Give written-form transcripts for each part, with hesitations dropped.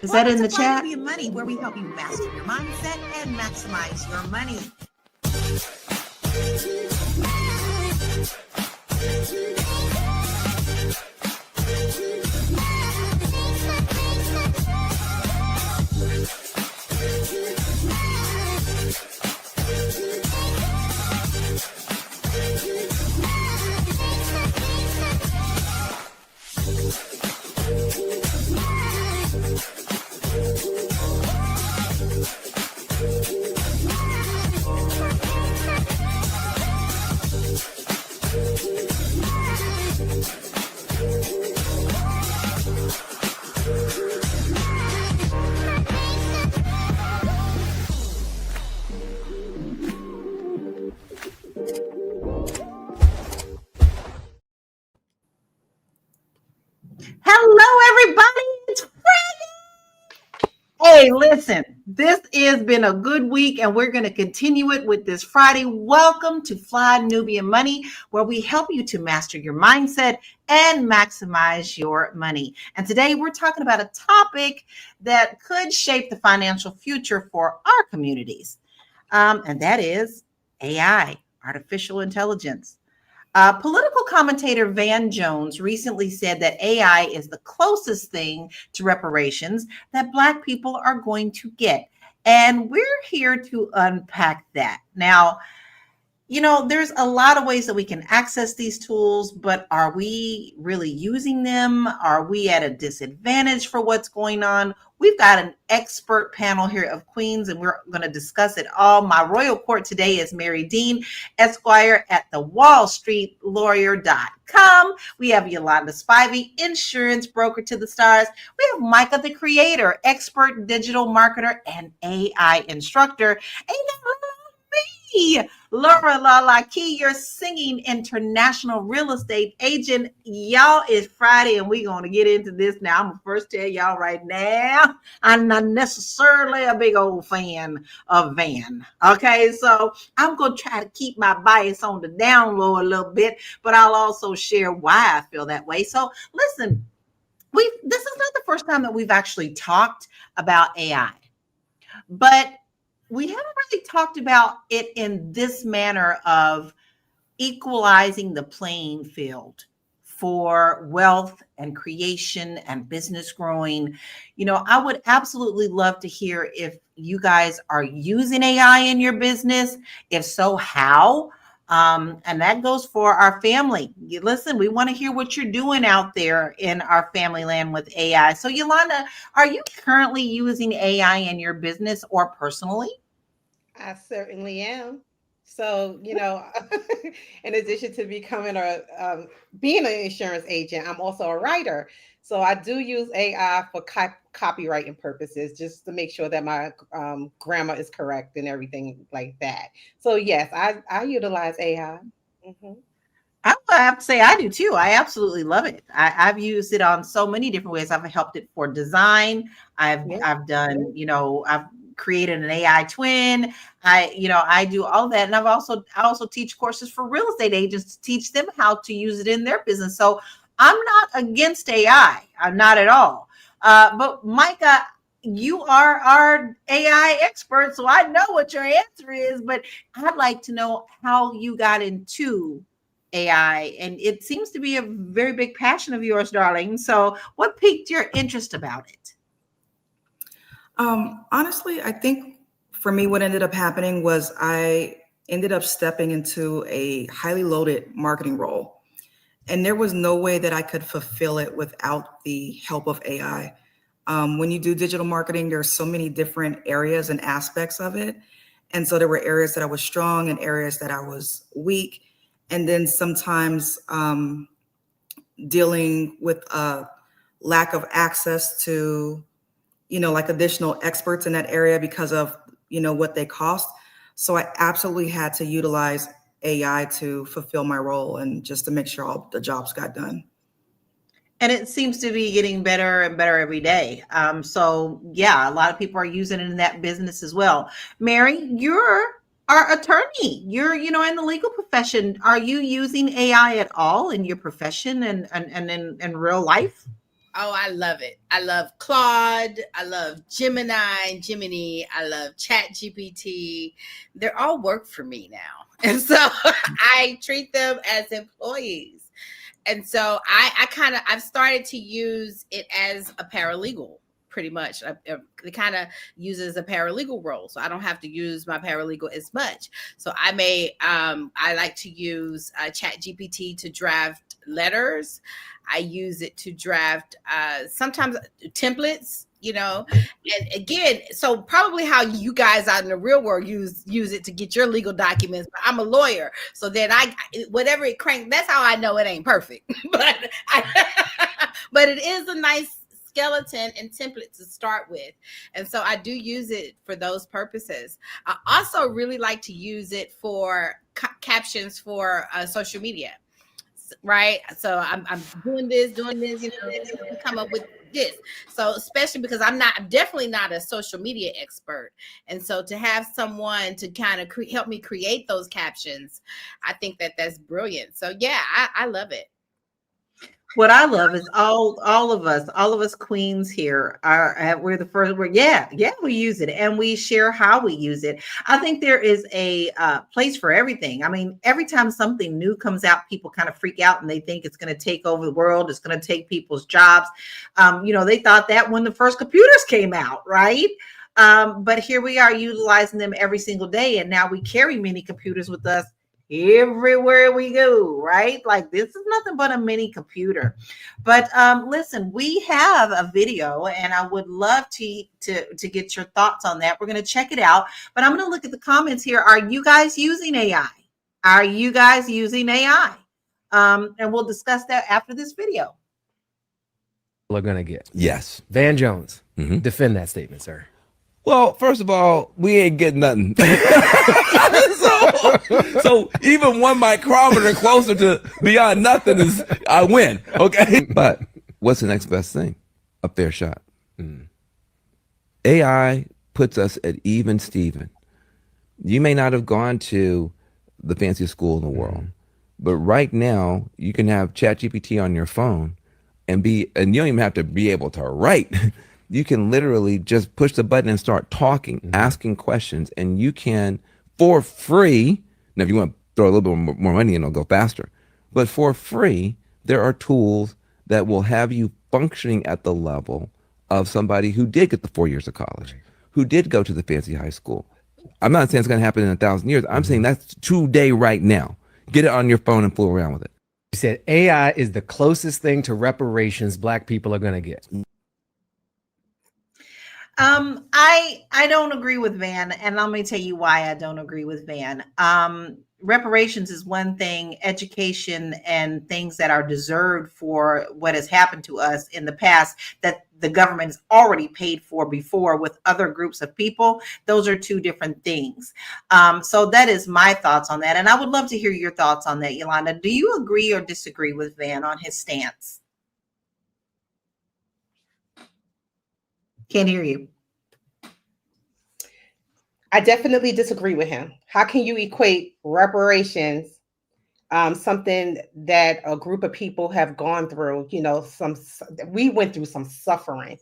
Is that in the Fly chat? Nubian Money, where we help you master your mindset and maximize your money. Hello, everybody. It's Friday. Hey, listen, this has been a good week, and we're going to continue it with this Friday. Welcome to Fly Nubian Money, where we help you to master your mindset and maximize your money. And today we're talking about a topic that could shape the financial future for our communities, and that is AI, artificial intelligence. Political commentator Van Jones recently said that AI is the closest thing to reparations that Black people are going to get. And we're here to unpack that. Now, there's a lot of ways that we can access these tools, but are we really using them? Are we at a disadvantage for what's going on? We've got an expert panel here of queens, and we're going to discuss it all. My royal court today is Marye Dean, Esquire at the WallStreetLawyer.com. We have Yolanda Spivey, insurance broker to the stars. We have Micah, the creator, expert digital marketer, and AI instructor. And Lala Key, your singing international real estate agent. Y'all, it's Friday, and we're going to get into this now. I'm going to first tell y'all right now, I'm not necessarily a big old fan of Van. Okay, so I'm going to try to keep my bias on the down low a little bit, but I'll also share why I feel that way. So listen, this is not the first time that we've actually talked about AI, but we haven't really talked about it in this manner of equalizing the playing field for wealth and creation and business growing. I would absolutely love to hear if you guys are using AI in your business. If so, how? And that goes for our family. Listen, we want to hear what you're doing out there in our family land with AI. So, Yolanda, are you currently using AI in your business or personally? I certainly am. So, in addition to becoming being an insurance agent, I'm also a writer. So I do use AI for copywriting purposes, just to make sure that my grammar is correct and everything like that. So yes, I utilize AI. Hmm. I have to say I do too. I absolutely love it. I've used it on so many different ways. I've helped it for design. Yeah. I've done, I've created an AI twin. I do all that. And I also teach courses for real estate agents to teach them how to use it in their business. So I'm not against AI. I'm not at all. But Micah, you are our AI expert, so I know what your answer is, but I'd like to know how you got into AI, and it seems to be a very big passion of yours, darling. So, what piqued your interest about it? Honestly, I think for me, what ended up happening was I ended up stepping into a highly loaded marketing role, and there was no way that I could fulfill it without the help of AI. When you do digital marketing, there's so many different areas and aspects of it. And so there were areas that I was strong and areas that I was weak. And then sometimes dealing with a lack of access to, like additional experts in that area because of, what they cost. So I absolutely had to utilize AI to fulfill my role and just to make sure all the jobs got done. And it seems to be getting better and better every day. So yeah, a lot of people are using it in that business as well. Marye, you're our attorney. You're, in the legal profession. Are you using AI at all in your profession and in real life? Oh, I love it. I love Claude. I love Gemini. I love ChatGPT. They're all work for me now. And so I treat them as employees. And so I've started to use it as a paralegal. Pretty much, it kind of uses a paralegal role, so I don't have to use my paralegal as much. So I like to use ChatGPT to draft letters. I use it to draft sometimes templates, and again, so probably how you guys out in the real world use it to get your legal documents. But I'm a lawyer, so then whatever it cranks, that's how I know it ain't perfect. but but it is a nice skeleton and template to start with. And so I do use it for those purposes. I also really like to use it for captions for social media, right? So I'm doing this, come up with this. So especially because I'm definitely not a social media expert. And so to have someone to kind of help me create those captions, I think that's brilliant. So yeah, I love it. What I love is all of us queens here we're the first. We use it and we share how we use it. I think there is a place for everything. I mean, every time something new comes out, people kind of freak out and they think it's going to take over the world. It's going to take people's jobs. They thought that when the first computers came out, right? But here we are utilizing them every single day, and now we carry mini computers with us everywhere we go, right? Like, this is nothing but a mini computer. But listen, we have a video and I would love to get your thoughts on that. We're going to check it out, but I'm going to look at the comments here. Are you guys using AI? Are you guys using AI? And we'll discuss that after this video. We're going to get. Yes. Van Jones, defend that statement, sir. Well, first of all, we ain't getting nothing. so even 1 micrometer closer to beyond nothing is I win. Okay. But what's the next best thing? A fair shot. AI puts us at even Steven. You may not have gone to the fanciest school in the world, but right now you can have ChatGPT on your phone and you don't even have to be able to write. You can literally just push the button and start talking, asking questions, and you can, for free, now if you want to throw a little bit more money in, it'll go faster, but for free, there are tools that will have you functioning at the level of somebody who did get the 4 years of college, who did go to the fancy high school. I'm not saying it's going to happen in 1,000 years. I'm saying that's today, right now. Get it on your phone and fool around with it. You said AI is the closest thing to reparations Black people are going to get. I don't agree with Van, and let me tell you why I don't agree with Van. Reparations is one thing, education and things that are deserved for what has happened to us in the past that the government has already paid for before with other groups of people. Those are two different things. So that is my thoughts on that. And I would love to hear your thoughts on that, Yolanda. Do you agree or disagree with Van on his stance? Can't hear you. I definitely disagree with him. How can you equate reparations, something that a group of people have gone through, we went through some suffering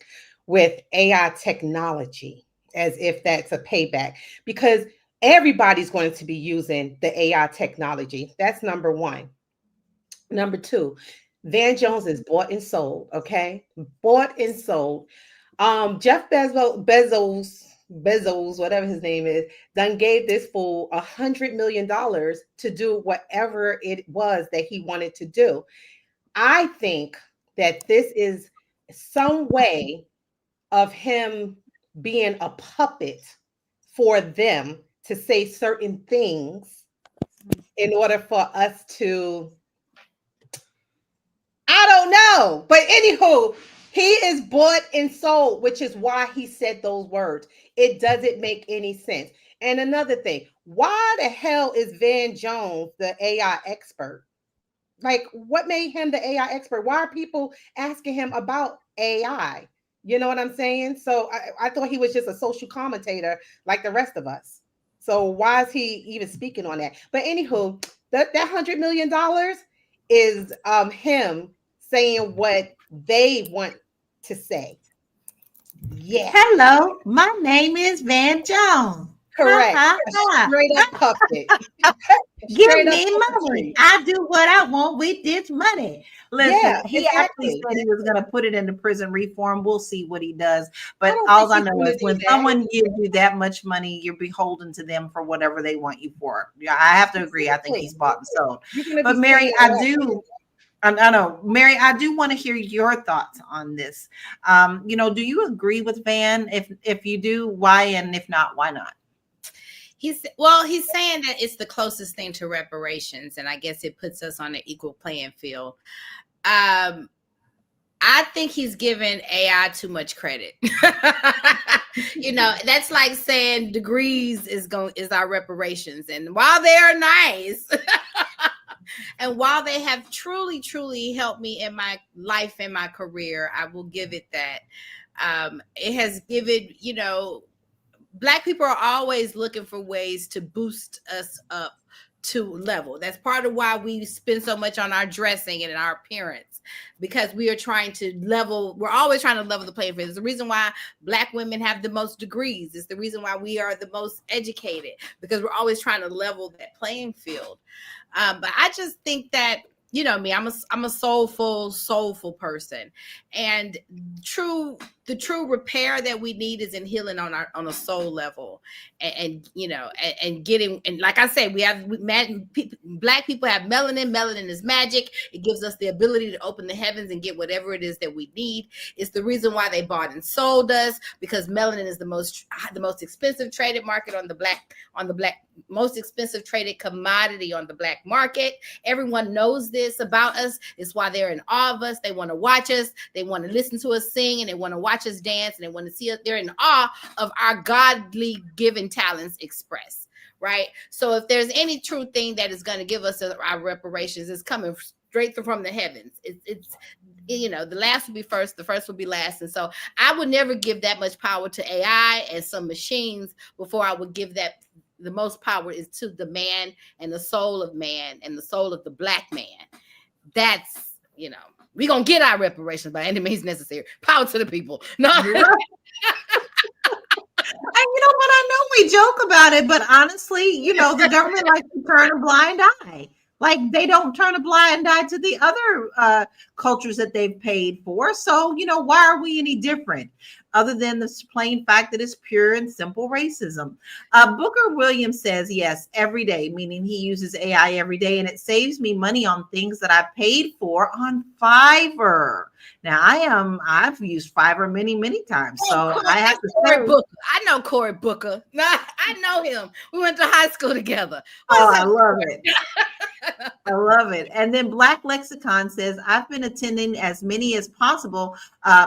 with AI technology, as if that's a payback, because everybody's going to be using the AI technology. That's number one. Number two, Van Jones is bought and sold, okay? Bought and sold. Jeff Bezos, whatever his name is, done gave this fool $100 million to do whatever it was that he wanted to do. I think that this is some way of him being a puppet for them to say certain things in order for us to, I don't know. But anywho, he is bought and sold, which is why he said those words. It doesn't make any sense. And another thing, why the hell is Van Jones the AI expert? Like, what made him the AI expert? Why are people asking him about AI? You know what I'm saying? So I thought he was just a social commentator like the rest of us. So why is he even speaking on that? But anywho, that $100 million is him saying what they want to say. Yeah, Hello, my name is Van Jones. correct. Ha, A ha, ha. straight up puppet. Give Straight up me money. puppetry. I do what I want with this money. Listen, Yeah, he actually exactly. said he was going to put it into prison reform. We'll see what he does. I But don't all think I he's know going to is do when that. someone gives you that much money, you're beholden to them for whatever they want you for. Yeah, I have to agree. I think Exactly. he's bought and sold. You're going to But be Mary, saying I what? do. I know, Mary, I do want to hear your thoughts on this. Do you agree with Van? If you do, why? And if not, why not? He's saying that it's the closest thing to reparations, and I guess it puts us on an equal playing field. I think he's giving AI too much credit. That's like saying degrees is our reparations, and while they are nice, and while they have truly, truly helped me in my life and my career, I will give it that. It has given, Black people are always looking for ways to boost us up to level. That's part of why we spend so much on our dressing and our appearance, because we are trying to level. We're always trying to level the playing field. It's the reason why Black women have the most degrees. It's the reason why we are the most educated, because we're always trying to level that playing field. But I just think that, me, I'm a soulful person, and the true repair that we need is in healing on a soul level, and getting, and like I said, Black people have melanin. Melanin is magic. It gives us the ability to open the heavens and get whatever it is that we need. It's the reason why they bought and sold us, because melanin is the most expensive traded market on the black most expensive traded commodity on the black market. Everyone knows this about us. It's why they're in awe of us. They want to watch us. They want to listen to us sing, and they want to watch us dance, and they want to see us. They're in awe of our godly given talents expressed, right? So if there's any true thing that is going to give us our reparations, it's coming straight from the heavens. It's the last will be first, the first will be last. And so I would never give that much power to AI and some machines before I would give that. The most power is to the man and the soul of man and the soul of the Black man. That's, we're going to get our reparations by any means necessary. Power to the people. No. And but I know we joke about it, but honestly, the government likes to turn a blind eye. Like they don't turn a blind eye to the other cultures that they've paid for. So, why are we any different? Other than the plain fact that it's pure and simple racism. Booker Williams says, yes, every day, meaning he uses AI every day, and it saves me money on things that I paid for on Fiverr. Now, I've used Fiverr many, many times. So I have to say, Booker. I know Cory Booker. No, I know him. We went to high school together. I love it. I love it. And then Black Lexicon says, I've been attending as many as possible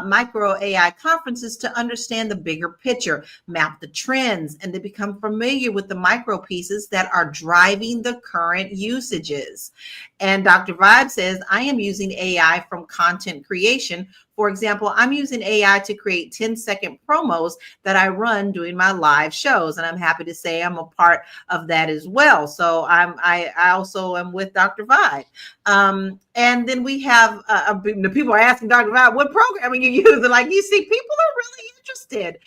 micro AI conferences to understand the bigger picture, map the trends, and to become familiar with the micro pieces that are driving the current usages. And Dr. Vibe says, I am using AI from content creation. For example, I'm using AI to create 10-second promos that I run during my live shows. And I'm happy to say I'm a part of that as well. So I also am with Dr. Vibe. And then we have the people are asking Dr. Vibe, what programming you use? And like, you see, people are really interested.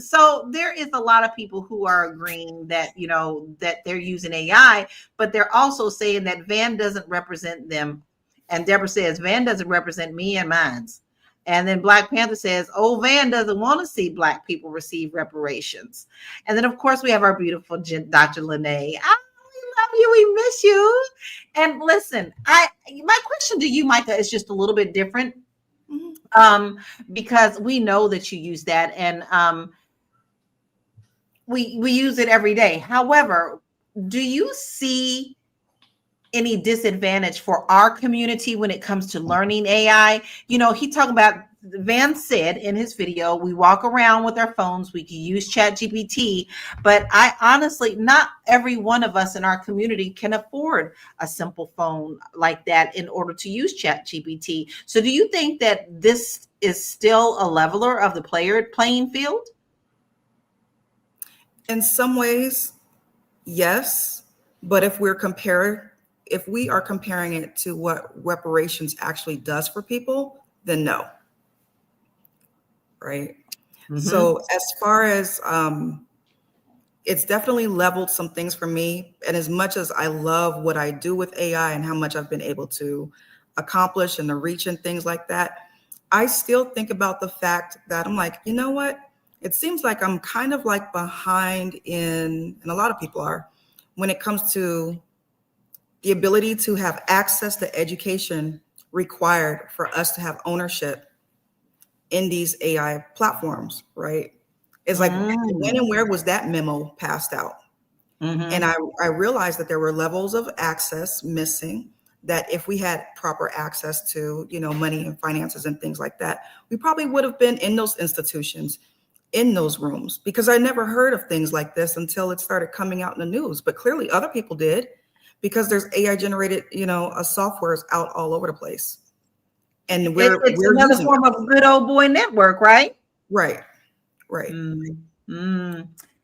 So there is a lot of people who are agreeing that, that they're using AI, but they're also saying that Van doesn't represent them. And Deborah says, Van doesn't represent me and mine. And then Black Panther says, oh, Van doesn't want to see Black people receive reparations. And then, of course, we have our beautiful Dr. Lene. We love you. We miss you. And listen, my question to you, Micah, is just a little bit different. Because we know that you use that, and we use it every day. However, do you see any disadvantage for our community when it comes to learning AI? He talked about, Van said in his video, we walk around with our phones, we can use ChatGPT, but I honestly, not every one of us in our community can afford a simple phone like that in order to use ChatGPT. So do you think that this is still a leveler of the playing field? In some ways, yes, but if we are comparing it to what reparations actually does for people, then no. right? Mhm. So as far as it's definitely leveled some things for me. And as much as I love what I do with AI and how much I've been able to accomplish and the reach and things like that, I still think about the fact that I'm like, you know what? It seems like I'm kind of like behind in, and a lot of people are, when it comes to the ability to have access to education required for us to have ownership in these AI platforms, right? It's like, when and where was that memo passed out? And I realized that there were levels of access missing, that if we had proper access to, money and finances and things like that, we probably would have been in those institutions, in those rooms, because I never heard of things like this until it started coming out in the news. But clearly other people did, because there's AI generated, softwares out all over the place. And we're another using form of good old boy network, right? Right. Right.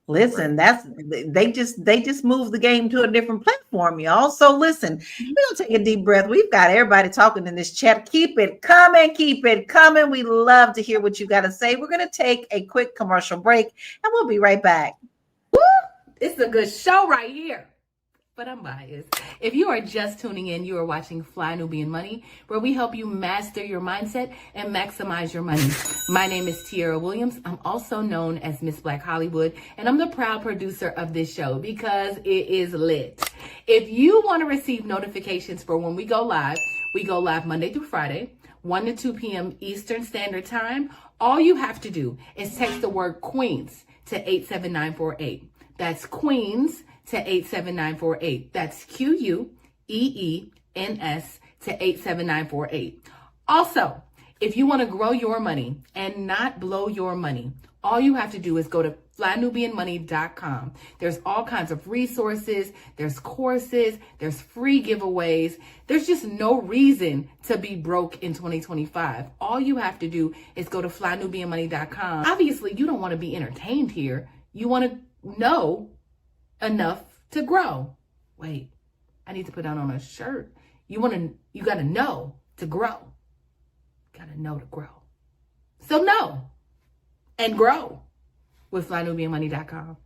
Listen, they just moved the game to a different platform, y'all. So listen, we're gonna take a deep breath. We've got everybody talking in this chat. Keep it coming, keep it coming. We love to hear what you got to say. We're gonna take a quick commercial break and we'll be right back. Woo! It's a good show right here. But I'm biased. If you are just tuning in, you are watching Fly Nubian Money, where we help you master your mindset and maximize your money. My name is Tiara Williams. I'm also known as Miss Black Hollywood, and I'm the proud producer of this show because it is lit. If you want to receive notifications for when we go live Monday through Friday, 1 to 2 p.m. Eastern Standard Time. All you have to do is text the word Queens to 87948. That's Queens to 87948. That's QUEENS to 87948. Also, if you want to grow your money and not blow your money, all you have to do is go to flynubianmoney.com. There's all kinds of resources, there's courses, there's free giveaways. There's just no reason to be broke in 2025. All you have to do is go to flynubianmoney.com. Obviously, you don't want to be entertained here. You want to know enough to grow. Wait, I need to put that on a shirt. You got to know to grow. Got to know to grow. So know and grow with flynubianmoney.com.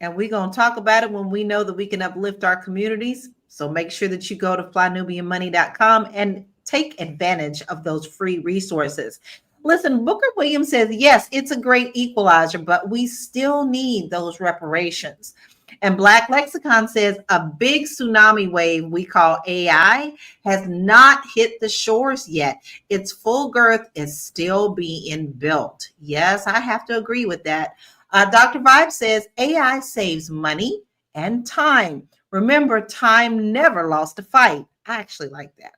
And we're going to talk about it when we know that we can uplift our communities. So make sure that you go to flynubianmoney.com and take advantage of those free resources. Listen, Booker Williams says, yes, it's a great equalizer, but we still need those reparations. And Black Lexicon says a big tsunami wave we call AI has not hit the shores yet. Its full girth is still being built. Yes, I have to agree with that. Dr. Vibe says AI saves money and time. Remember, time never lost a fight. I actually like that.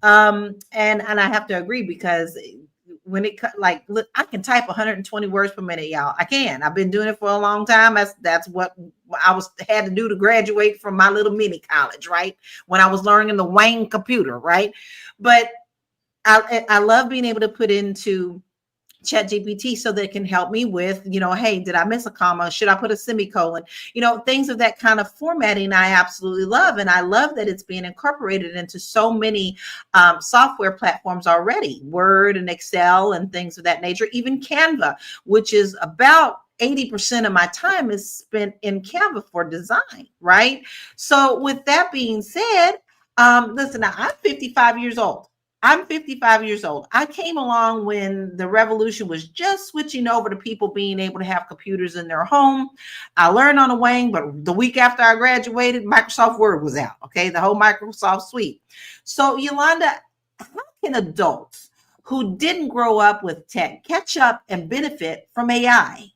And I have to agree, because when it like, look, I can type 120 words per minute, y'all. I can. I've been doing it for a long time. That's what I had to do to graduate from my little mini college, right? When I was learning the Wayne computer, right? But I love being able to put into ChatGPT so that it can help me with, hey, did I miss a comma? Should I put a semicolon? Things of that kind of formatting I absolutely love. And I love that it's being incorporated into so many software platforms already, Word and Excel and things of that nature, even Canva, which is about 80% of my time is spent in Canva for design, right? So with that being said, listen, I'm 55 years old. I'm 55 years old. I came along when the revolution was just switching over to people being able to have computers in their home. I learned on a wing, but the week after I graduated, Microsoft Word was out. Okay, the whole Microsoft suite. So, Yolanda, how can adults who didn't grow up with tech catch up and benefit from AI?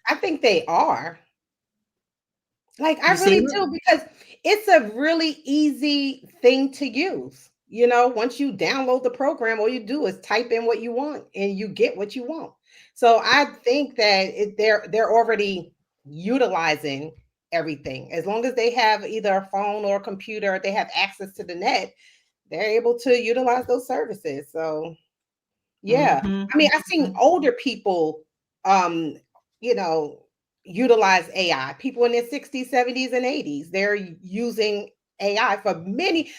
I think they are. Like, I really do, because it's a really easy thing to use. Once you download the program, all you do is type in what you want and you get what you want. So I think that they're already utilizing everything. As long as they have either a phone or a computer, they have access to the net, they're able to utilize those services. So yeah. I mean, I've seen older people utilize AI. People in their 60s, 70s, and 80s, they're using AI for many.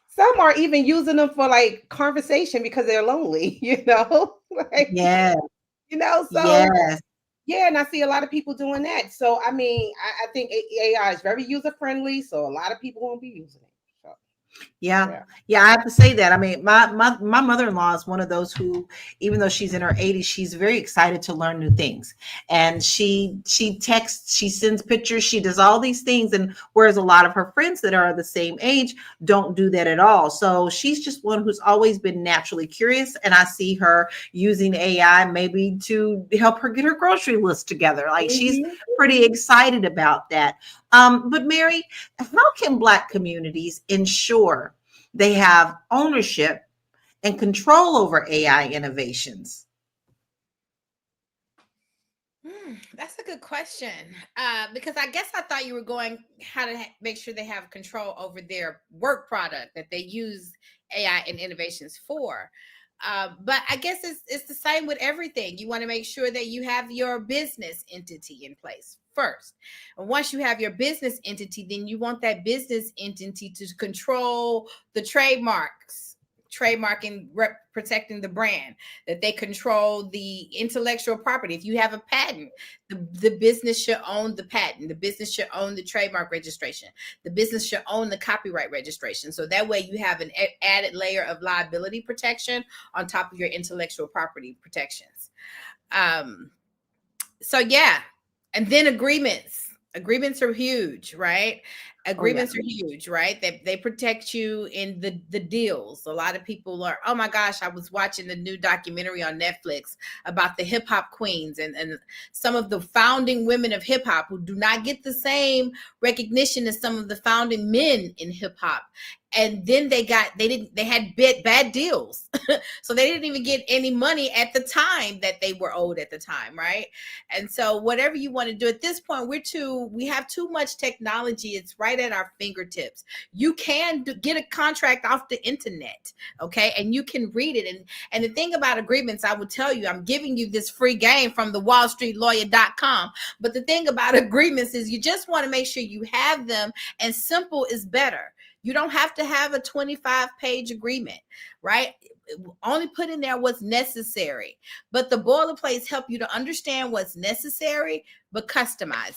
Some are even using them for like conversation because they're lonely, like, Yes, so yes. yeah, and I see a lot of people doing that. So I mean, I think AI is very user friendly, so a lot of people won't be using it. So Yeah. yeah. Yeah, I have to say that. I mean, my mother-in-law is one of those who, even though she's in her 80s, she's very excited to learn new things. And she texts, she sends pictures, she does all these things. And whereas a lot of her friends that are the same age don't do that at all. So she's just one who's always been naturally curious. And I see her using AI maybe to help her get her grocery list together. Like she's Mhm. pretty excited about that. But Mary, how can Black communities ensure they have ownership and control over AI innovations? That's a good question. Because I guess I thought you were going how to make sure they have control over their work product that they use AI and innovations for. But I guess it's the same with everything. You want to make sure that you have your business entity in place first. And once you have your business entity, then you want that business entity to control the trademarks, trademarking, protecting the brand, that they control the intellectual property. If you have a patent, the business should own the patent. The business should own the trademark registration. The business should own the copyright registration. So that way you have an added layer of liability protection on top of your intellectual property protections. So yeah, and then agreements are huge, right? Agreements are huge, right? They protect you in the deals. A lot of people are, oh my gosh, I was watching the new documentary on Netflix about the hip hop queens and some of the founding women of hip hop who do not get the same recognition as some of the founding men in hip hop. And then they had bad deals. So they didn't even get any money at the time that they were owed at the time, right? And so whatever you want to do at this point, we have too much technology. It's right at our fingertips. You can get a contract off the internet, okay? And you can read it. And the thing about agreements, I will tell you, I'm giving you this free game from the wallstreetlawyer.com. But the thing about agreements is you just want to make sure you have them, and simple is better. You don't have to have a 25-page agreement, right? Only put in there what's necessary. But the boilerplates help you to understand what's necessary, but customize.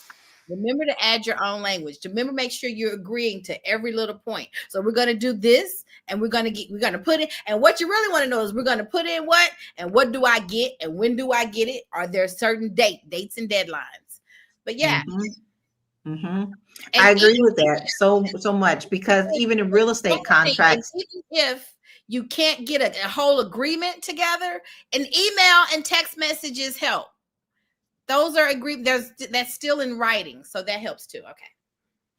Remember to add your own language. Remember, make sure you're agreeing to every little point. So we're going to do this, and we're going to put it. And what you really want to know is we're going to put in what, and what do I get, and when do I get it? Are there certain dates and deadlines? But yeah. I agree with that so much, because even in real estate contracts, even if you can't get a whole agreement together, an email and text messages help. Those are that's still in writing, so that helps too. Okay.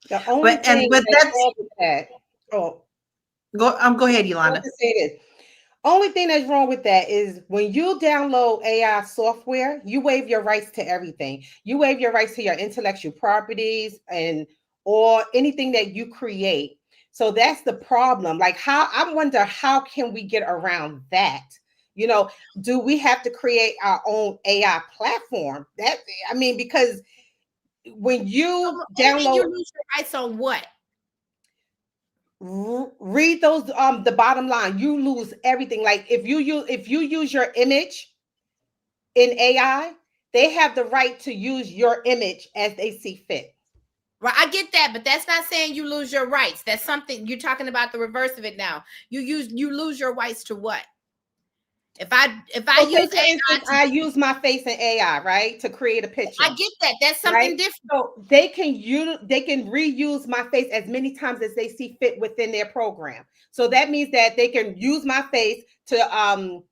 The only thing that's wrong with that. Go ahead, Yolanda. To say this. Only thing that's wrong with that is when you download AI software, you waive your rights to everything. You waive your rights to your intellectual properties or anything that you create. So that's the problem. Like, I wonder, how can we get around that? Do we have to create our own AI platform? Because when you download, you lose your rights on what? Read those, the bottom line, you lose everything. Like if you use your image in AI, they have the right to use your image as they see fit. Right, I get that, but that's not saying you lose your rights. That's something you're talking about, the reverse of it now. You lose your rights to what? If I use AI, I use my face in AI, right, to create a picture. I get that. That's something different. So they can reuse my face as many times as they see fit within their program. So that means that they can use my face to I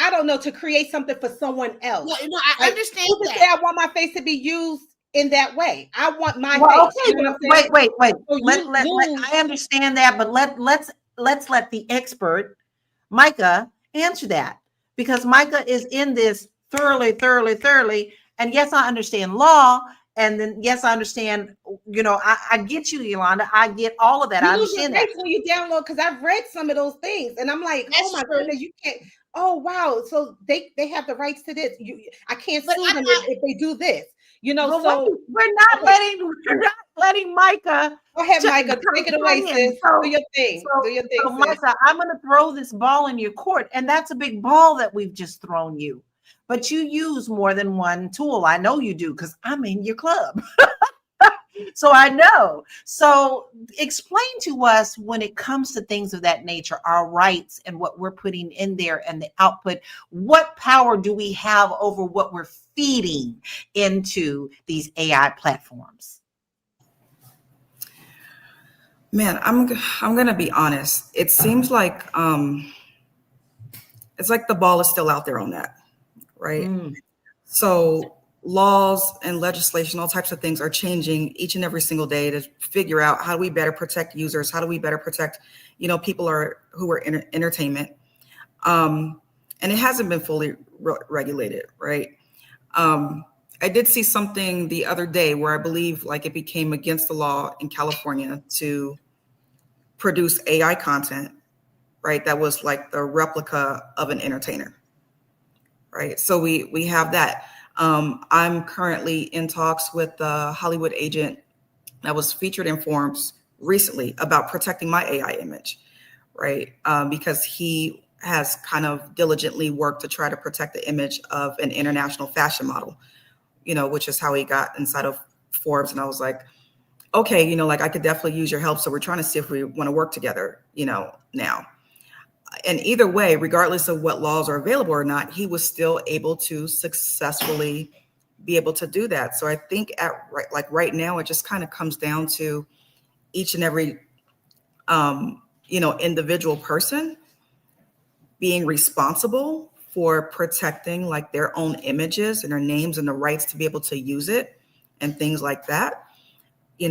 don't know, to create something for someone else. No, I understand that. Say I want my face to be used in that way. I want my face. Okay, wait. I understand that, but let's let the expert Micah answer that, because Micah is in this thoroughly. And yes, I understand law, and then yes, I understand. I get you, Yolanda. I get all of that. I understand that. When you download, because I've read some of those things, and I'm like, oh my goodness, you can't. Oh wow, so they have the rights to this. I can't sue them if they do this. So we're not letting Micah. Go ahead, Micah. Take it away, sis. Do your thing. Do your thing, So sis. Micah, I'm going to throw this ball in your court, and that's a big ball that we've just thrown you. But you use more than one tool. I know you do because I'm in your club. So I know. So explain to us when it comes to things of that nature, our rights and what we're putting in there and the output. What power do we have over what we're feeding into these AI platforms? Man, I'm gonna be honest. It seems like it's like the ball is still out there on that, right? So laws and legislation, all types of things are changing each and every single day to figure out how do we better protect users, how do we better protect, people who are in entertainment, and it hasn't been fully regulated, right? I did see something the other day where I believe like it became against the law in California to produce AI content, right? That was like the replica of an entertainer, right? So we have that. I'm currently in talks with the Hollywood agent that was featured in Forbes recently about protecting my AI image, right? Because he has kind of diligently worked to try to protect the image of an international fashion model, which is how he got inside of Forbes. And I was like, okay, like I could definitely use your help. So we're trying to see if we want to work together, now. And either way, regardless of what laws are available or not, he was still able to successfully be able to do that. So I think right now, it just kind of comes down to each and every, individual person being responsible for protecting like their own images and their names and the rights to be able to use it and things like that. You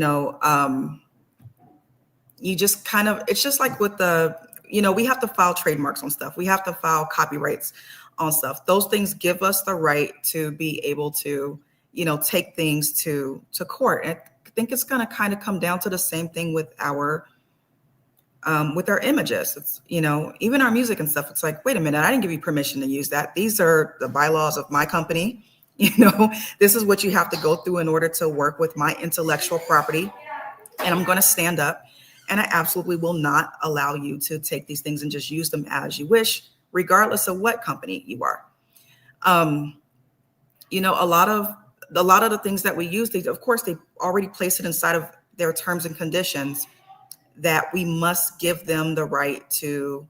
just kind of, it's just like with we have to file trademarks on stuff. We have to file copyrights on stuff. Those things give us the right to be able to, take things to court. And I think it's going to kind of come down to the same thing with our images. It's, even our music and stuff. It's like, wait a minute, I didn't give you permission to use that. These are the bylaws of my company. This is what you have to go through in order to work with my intellectual property. And I'm going to stand up. And I absolutely will not allow you to take these things and just use them as you wish, regardless of what company you are. A lot of the things that we use, of course, they already place it inside of their terms and conditions that we must give them the right to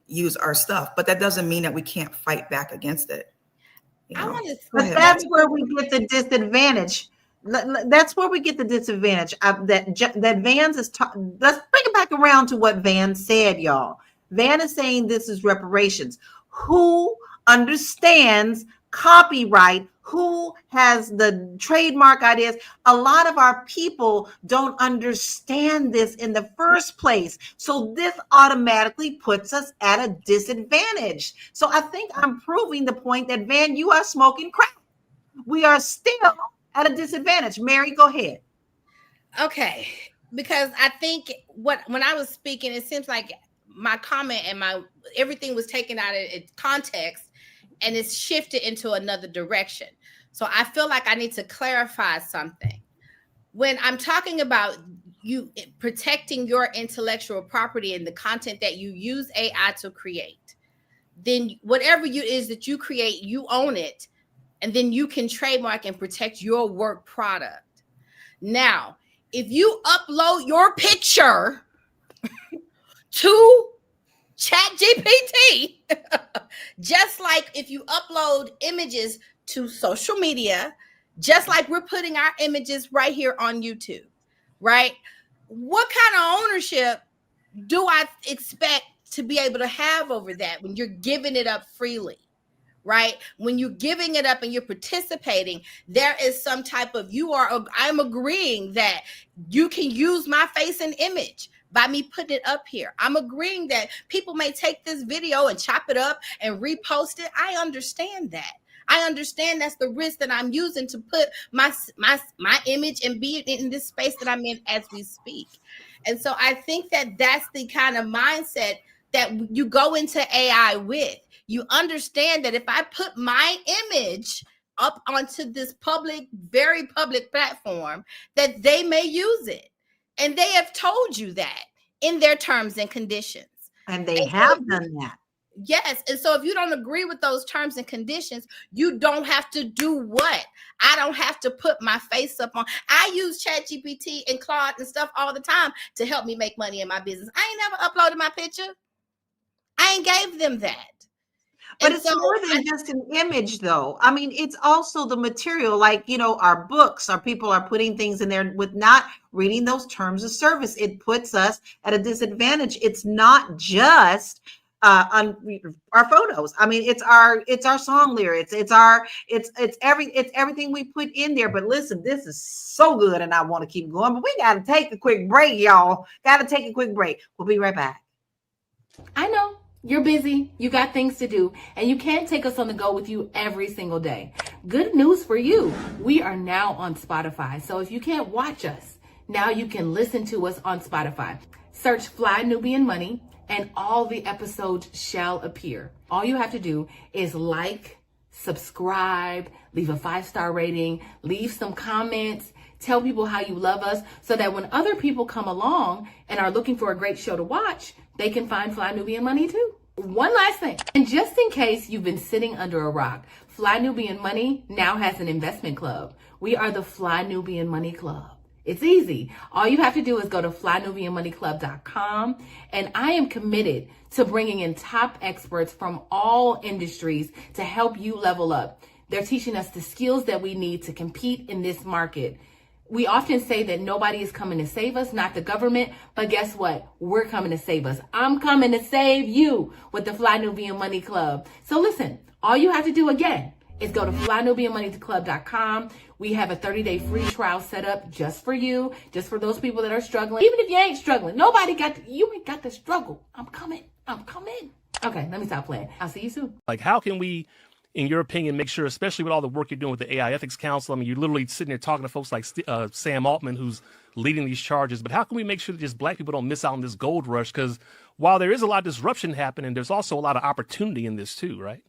use our stuff. But that doesn't mean that we can't fight back against it. But that's where we get the disadvantage. That's where we get the disadvantage. That Vans is. Let's bring it back around to what Van said, y'all. Van is saying this is reparations. Who understands copyright? Who has the trademark ideas? A lot of our people don't understand this in the first place. So this automatically puts us at a disadvantage. So I think I'm proving the point that, Van, you are smoking crack. We are still at a disadvantage. Mary, go ahead. Okay, because I think when I was speaking, it seems like my comment and everything was taken out of its context and it's shifted into another direction. So I feel like I need to clarify something. When I'm talking about you protecting your intellectual property and the content that you use AI to create, then whatever it is that you create, you own it. And then you can trademark and protect your work product. Now, if you upload your picture to ChatGPT, just like if you upload images to social media, just like we're putting our images right here on YouTube, right? What kind of ownership do I expect to be able to have over that when you're giving it up freely? Right? When you're giving it up and you're participating, there is some type of I'm agreeing that you can use my face and image by me putting it up here. I'm agreeing that people may take this video and chop it up and repost it. I understand that. I understand that's the risk that I'm using to put my image and be in this space that I'm in as we speak. And so I think that that's the kind of mindset that you go into AI with. You understand that if I put my image up onto this public, very public platform, that they may use it. And they have told you that in their terms and conditions. And they have done that. Yes. And so if you don't agree with those terms and conditions, you don't have to do what? I don't have to put my face up on. I use ChatGPT and Claude and stuff all the time to help me make money in my business. I ain't never uploaded my picture. I ain't gave them that. But And it's so more than just an image, though. I mean, it's also the material, like, you know, our books, our people are putting things in there with not reading those terms of service. It puts us at a disadvantage. It's not just on our photos. I mean, it's our song lyrics. It's everything we put in there. But listen, this is so good, and I want to keep going. But we got to take a quick break, y'all. Got to take a quick break. We'll be right back. I know. You're busy, you got things to do, and you can't take us on the go with you every single day. Good news for you, we are now on Spotify. So if you can't watch us, now you can listen to us on Spotify. Search Fly Nubian Money and all the episodes shall appear. All you have to do is like, subscribe, leave a 5-star rating, leave some comments, tell people how you love us so that when other people come along and are looking for a great show to watch, they can find Fly Nubian Money too. One last thing, and just in case you've been sitting under a rock, Fly Nubian Money now has an investment club. We are the Fly Nubian Money Club. It's easy. All you have to do is go to flynubianmoneyclub.com, and I am committed to bringing in top experts from all industries to help you level up. They're teaching us the skills that we need to compete in this market. We often say that nobody is coming to save us, not the government, but guess what? We're coming to save us. I'm coming to save you with the Fly Nubian Money Club. So listen, all you have to do again is go to flynubianmoneyclub.com. We have a 30-day free trial set up just for you, just for those people that are struggling. Even if you ain't struggling, you ain't got to struggle. I'm coming. Okay, let me stop playing. I'll see you soon. Like, how can we, in your opinion, make sure, especially with all the work you're doing with the AI Ethics Council, I mean, you're literally sitting there talking to folks like Sam Altman, who's leading these charges, but how can we make sure that just black people don't miss out on this gold rush? Because while there is a lot of disruption happening, there's also a lot of opportunity in this too, right?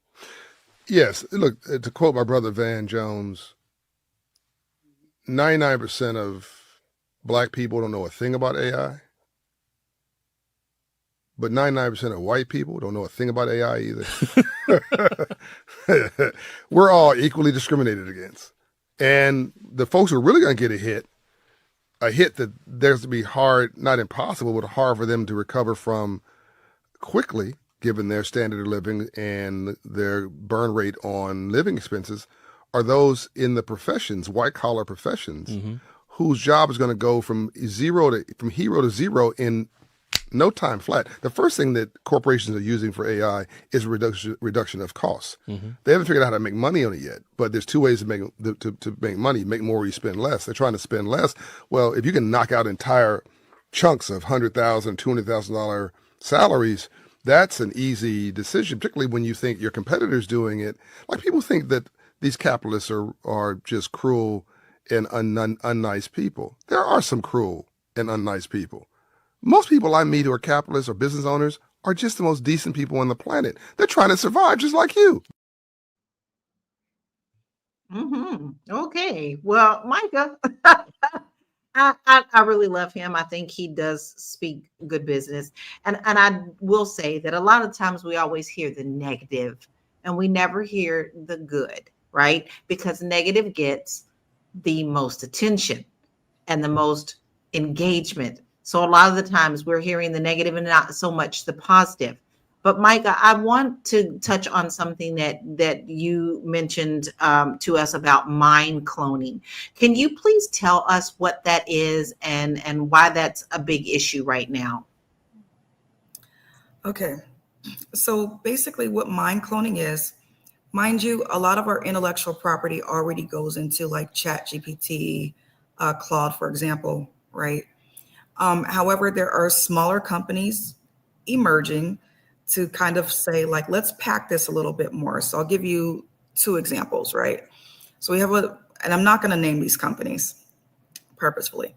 Yes. Look, to quote my brother Van Jones, 99% of black people don't know a thing about AI, but 99% of white people don't know a thing about AI either. We're all equally discriminated against. And the folks who are really going to get a hit that there's to be hard, not impossible, but hard for them to recover from quickly, given their standard of living and their burn rate on living expenses, are those in the professions, white collar professions, whose job is going to go from hero to zero in no time flat. The first thing that corporations are using for AI is reduction of costs. They haven't figured out how to make money on it yet, but there's two ways to make money: make more, or you spend less. They're trying to spend less. Well, if you can knock out entire chunks of $100,000, $200,000 salaries, that's an easy decision, particularly when you think your competitor's doing it. Like, people think that these capitalists are just cruel and unnice people. There are some cruel and unnice people. Most people I meet who are capitalists or business owners are just the most decent people on the planet. They're trying to survive just like you. Okay. Well, Micah, I really love him. I think he does speak good business. And I will say that a lot of times we always hear the negative and we never hear the good, right? Because negative gets the most attention and the most engagement. So a lot of the times we're hearing the negative and not so much the positive. But Micah, I want to touch on something that you mentioned to us about mind cloning. Can you please tell us what that is and why that's a big issue right now? Okay. So basically what mind cloning is, mind you, a lot of our intellectual property already goes into like ChatGPT, Claude, for example, right? However, there are smaller companies emerging to kind of say, like, let's pack this a little bit more. So I'll give you 2 examples, right? So we have and I'm not going to name these companies purposefully,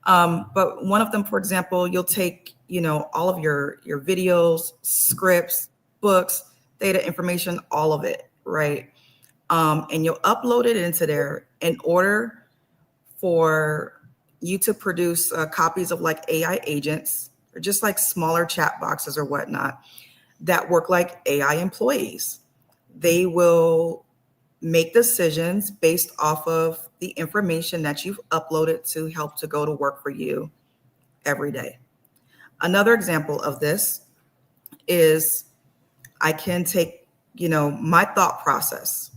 but one of them, for example, you'll take, all of your videos, scripts, books, data, information, all of it, right? and you'll upload it into there in order for you to produce copies of like AI agents or just like smaller chat boxes or whatnot that work like AI employees. They will make decisions based off of the information that you've uploaded to help to go to work for you every day. Another example of this is I can take, my thought process.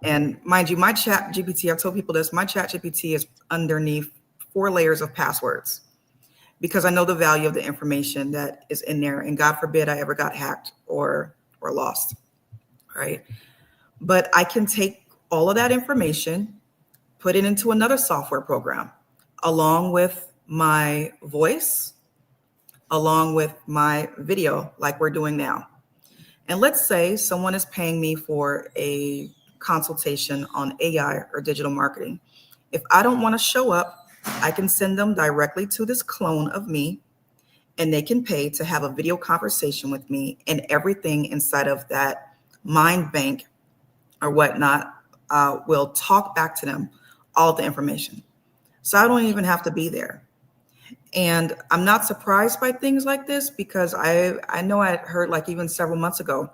And mind you, my chat GPT, I've told people this, my chat GPT is underneath 4 layers of passwords because I know the value of the information that is in there. And God forbid I ever got hacked or lost, right? But I can take all of that information, put it into another software program, along with my voice, along with my video, like we're doing now. And let's say someone is paying me for a consultation on AI or digital marketing. If I don't want to show up, I can send them directly to this clone of me, and they can pay to have a video conversation with me, and everything inside of that mind bank or whatnot will talk back to them all of the information. So I don't even have to be there. And I'm not surprised by things like this because I know I had heard like even several months ago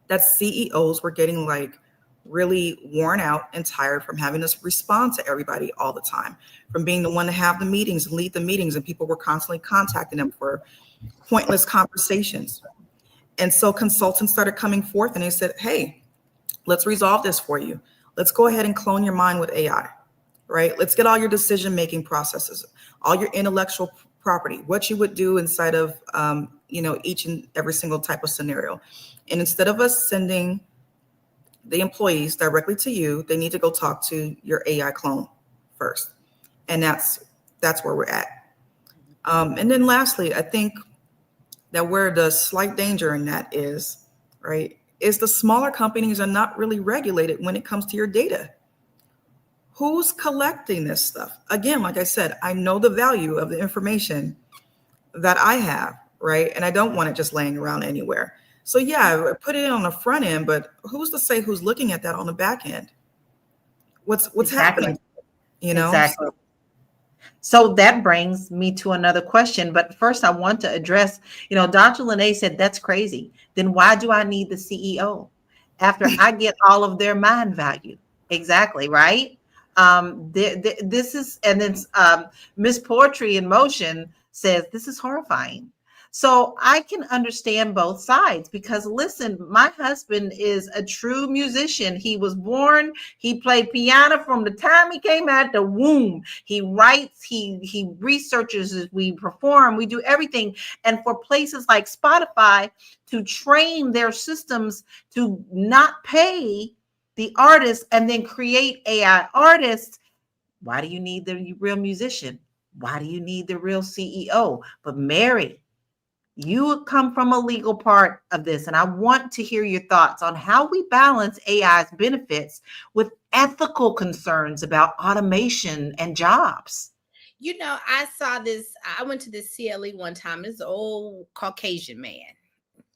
that CEOs were getting like really worn out and tired from having to respond to everybody all the time, from being the one to have the meetings and lead the meetings, and people were constantly contacting them for pointless conversations. And so consultants started coming forth and they said, hey, let's resolve this for you. Let's go ahead and clone your mind with AI, right? Let's get all your decision-making processes, all your intellectual property, what you would do inside of, each and every single type of scenario. And instead of us sending the employees directly to you, they need to go talk to your AI clone first. And that's where we're at. And then lastly, I think that where the slight danger in that is, right, is the smaller companies are not really regulated when it comes to your data. Who's collecting this stuff? Again, like I said, I know the value of the information that I have, right? And I don't want it just laying around anywhere. So yeah, I put it on the front end, but who's to say who's looking at that on the back end? What's Exactly. happening? Exactly. So that brings me to another question. But first, I want to address, Dr. Lene said, that's crazy. Then why do I need the CEO after I get all of their mind value? Exactly, right? This is, and then Miss Poetry in Motion says, this is horrifying. So I can understand both sides because listen, my husband is a true musician. He was born, he played piano from the time he came out the womb. He writes, he researches, we perform, we do everything. And for places like Spotify to train their systems to not pay the artists and then create AI artists, why do you need the real musician? Why do you need the real CEO? But Mary, you come from a legal part of this, and I want to hear your thoughts on how we balance AI's benefits with ethical concerns about automation and jobs. I saw this. I went to this CLE one time. This old Caucasian man.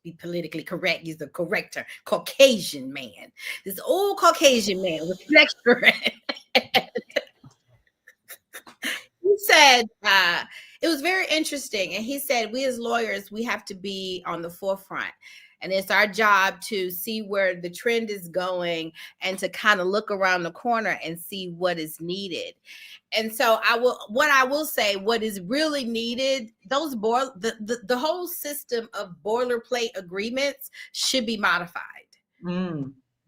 Be politically correct. He's the corrector. Caucasian man. This old Caucasian man with lecturer. He said, it was very interesting. And he said, we as lawyers, we have to be on the forefront. And it's our job to see where the trend is going and to kind of look around the corner and see what is needed. And so what I will say, what is really needed, the whole system of boilerplate agreements should be modified.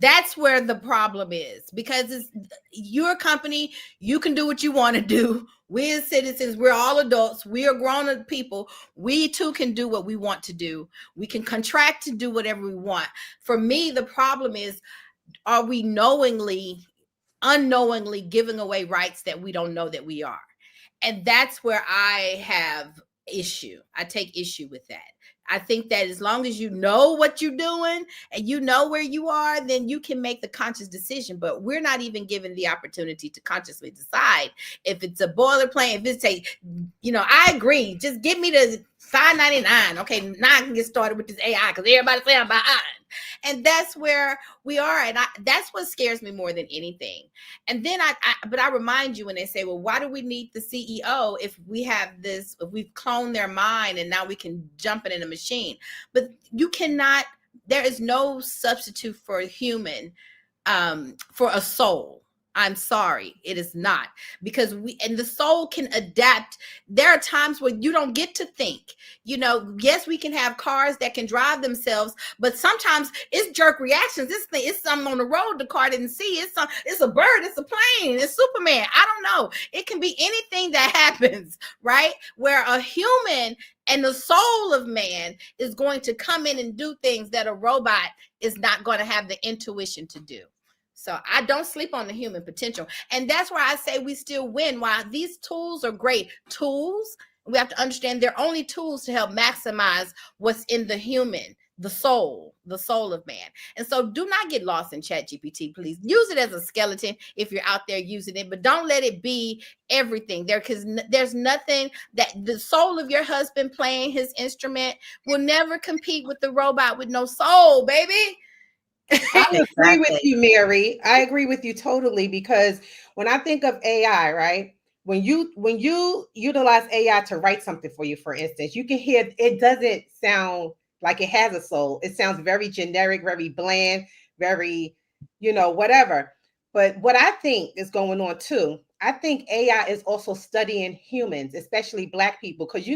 That's where the problem is, because it's your company. You can do what you want to do. We as citizens, we're all adults. We are grown people. We too can do what we want to do. We can contract to do whatever we want. For me, the problem is, are we unknowingly giving away rights that we don't know that we are? And that's where I have issue. I take issue with that. I think that as long as you know what you're doing and you know where you are, then you can make the conscious decision. But we're not even given the opportunity to consciously decide if it's a boilerplate. If it's I agree. Just give me the $5.99. Okay, now I can get started with this AI because everybody say I'm behind. And that's where we are. And that's what scares me more than anything. And then but I remind you when they say, well, why do we need the CEO if we have this, if we've cloned their mind and now we can jump it in a machine? But you cannot, there is no substitute for a human, for a soul. I'm sorry, it is not, because the soul can adapt. There are times where you don't get to think, yes, we can have cars that can drive themselves, but sometimes it's jerk reactions. It's something on the road the car didn't see. It's a bird, it's a plane, it's Superman. I don't know. It can be anything that happens, right? Where a human and the soul of man is going to come in and do things that a robot is not going to have the intuition to do. So I don't sleep on the human potential. And that's why I say we still win. While these tools are great tools, we have to understand they're only tools to help maximize what's in the human, the soul of man. And so do not get lost in ChatGPT, please. Use it as a skeleton if you're out there using it, but don't let it be everything there, because there's nothing that the soul of your husband playing his instrument will never compete with the robot with no soul, baby. I agree with you, Mary. I agree with you totally, because when I think of AI, right? When you utilize AI to write something for you, for instance, you can hear it doesn't sound like it has a soul. It sounds very generic, very bland, very, whatever. But what I think is going on too, I think AI is also studying humans, especially Black people, because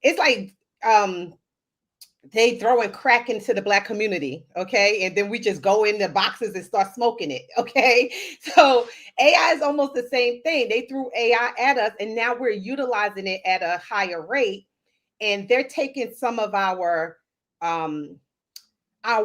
it's like they throwing crack into the Black community, okay? And then we just go in the boxes and start smoking it, okay? So AI is almost the same thing. They threw AI at us, and now we're utilizing it at a higher rate. And they're taking some of our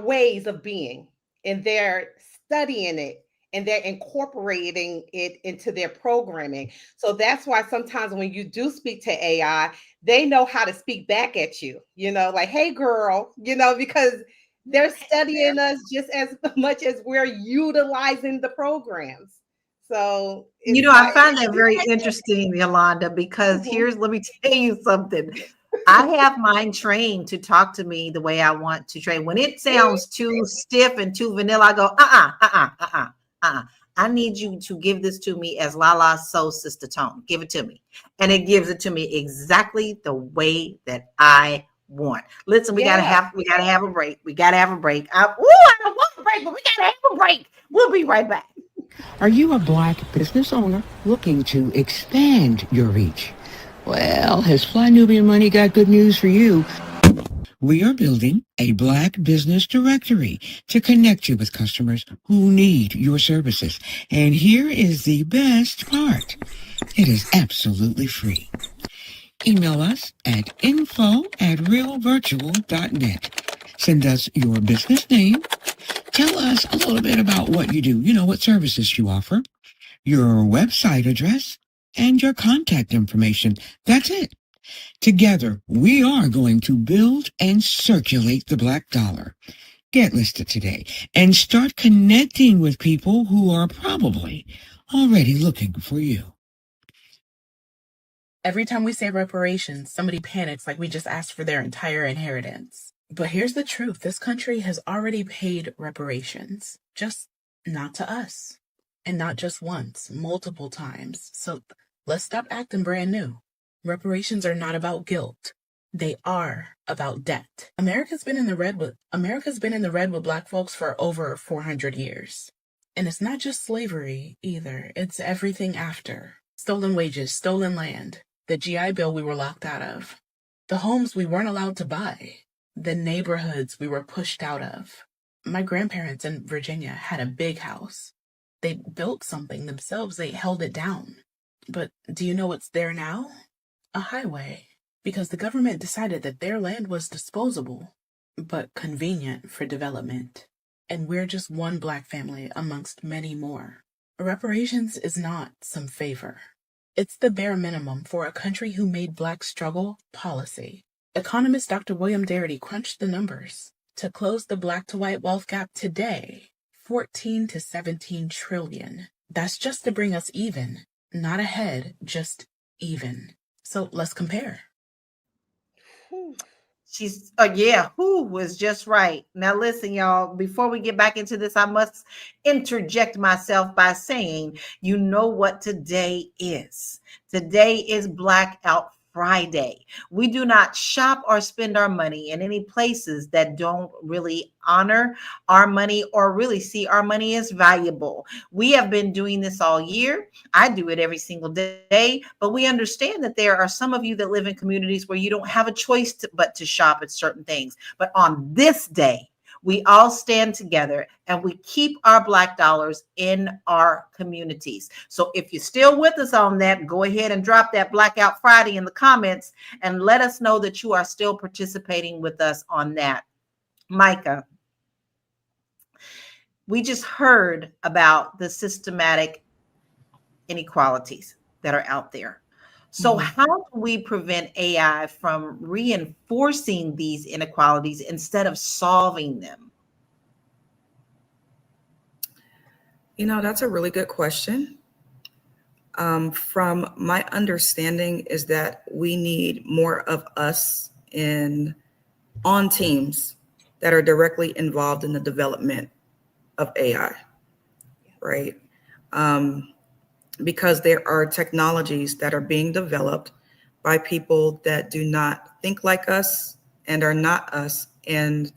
ways of being, and they're studying it, and they're incorporating it into their programming. So that's why sometimes when you do speak to AI, they know how to speak back at you, like, hey, girl, because they're studying us just as much as we're utilizing the programs. So, I find that very interesting, Yolanda, because let me tell you something. I have mine trained to talk to me the way I want to train. When it sounds too stiff and too vanilla, I go, I need you to give this to me as Lala's soul sister tone. Give it to me. And it gives it to me exactly the way that I want. Listen, we gotta have a break. We gotta have a break. I don't want a break, but we gotta have a break. We'll be right back. Are you a Black business owner looking to expand your reach? Well, has Fly Nubian Money got good news for you? We are building a Black business directory to connect you with customers who need your services. And here is the best part. It is absolutely free. Email us at info@realvirtual.net. Send us your business name. Tell us a little bit about what you do, what services you offer, your website address, and your contact information. That's it. Together, we are going to build and circulate the Black dollar. Get listed today and start connecting with people who are probably already looking for you. Every time we say reparations, somebody panics like we just asked for their entire inheritance. But here's the truth. This country has already paid reparations, just not to us. And not just once, multiple times. So let's stop acting brand new. Reparations are not about guilt. They are about debt. America's been in the red with Black folks for over 400 years. And it's not just slavery either. It's everything after. Stolen wages, stolen land, the GI Bill we were locked out of, the homes we weren't allowed to buy, the neighborhoods we were pushed out of. My grandparents in Virginia had a big house. They built something themselves. They held it down. But do you know what's there now? A highway. Because the government decided that their land was disposable, but convenient for development. And we're just one Black family amongst many more. Reparations is not some favor. It's the bare minimum for a country who made Black struggle policy. Economist Dr. William Darity crunched the numbers. To close the Black to white wealth gap today, 14 to 17 trillion. That's just to bring us even, not ahead, just even. So let's compare. She's, yeah, who was just right. Now, listen, y'all, before we get back into this, I must interject myself by saying, you know what today is? Today is Blackout Friday. We do not shop or spend our money in any places that don't really honor our money or really see our money as valuable. We have been doing this all year. I do it every single day, but we understand that there are some of you that live in communities where you don't have a choice but to shop at certain things. But on this day, we all stand together and we keep our Black dollars in our communities. So if you're still with us on that, go ahead and drop that Blackout Friday in the comments and let us know that you are still participating with us on that. Micah, we just heard about the systematic inequalities that are out there. So how do we prevent AI from reinforcing these inequalities instead of solving them? You know, that's a really good question. From my understanding is that we need more of us on teams that are directly involved in the development of AI, right? Because there are technologies that are being developed by people that do not think like us and are not us. And,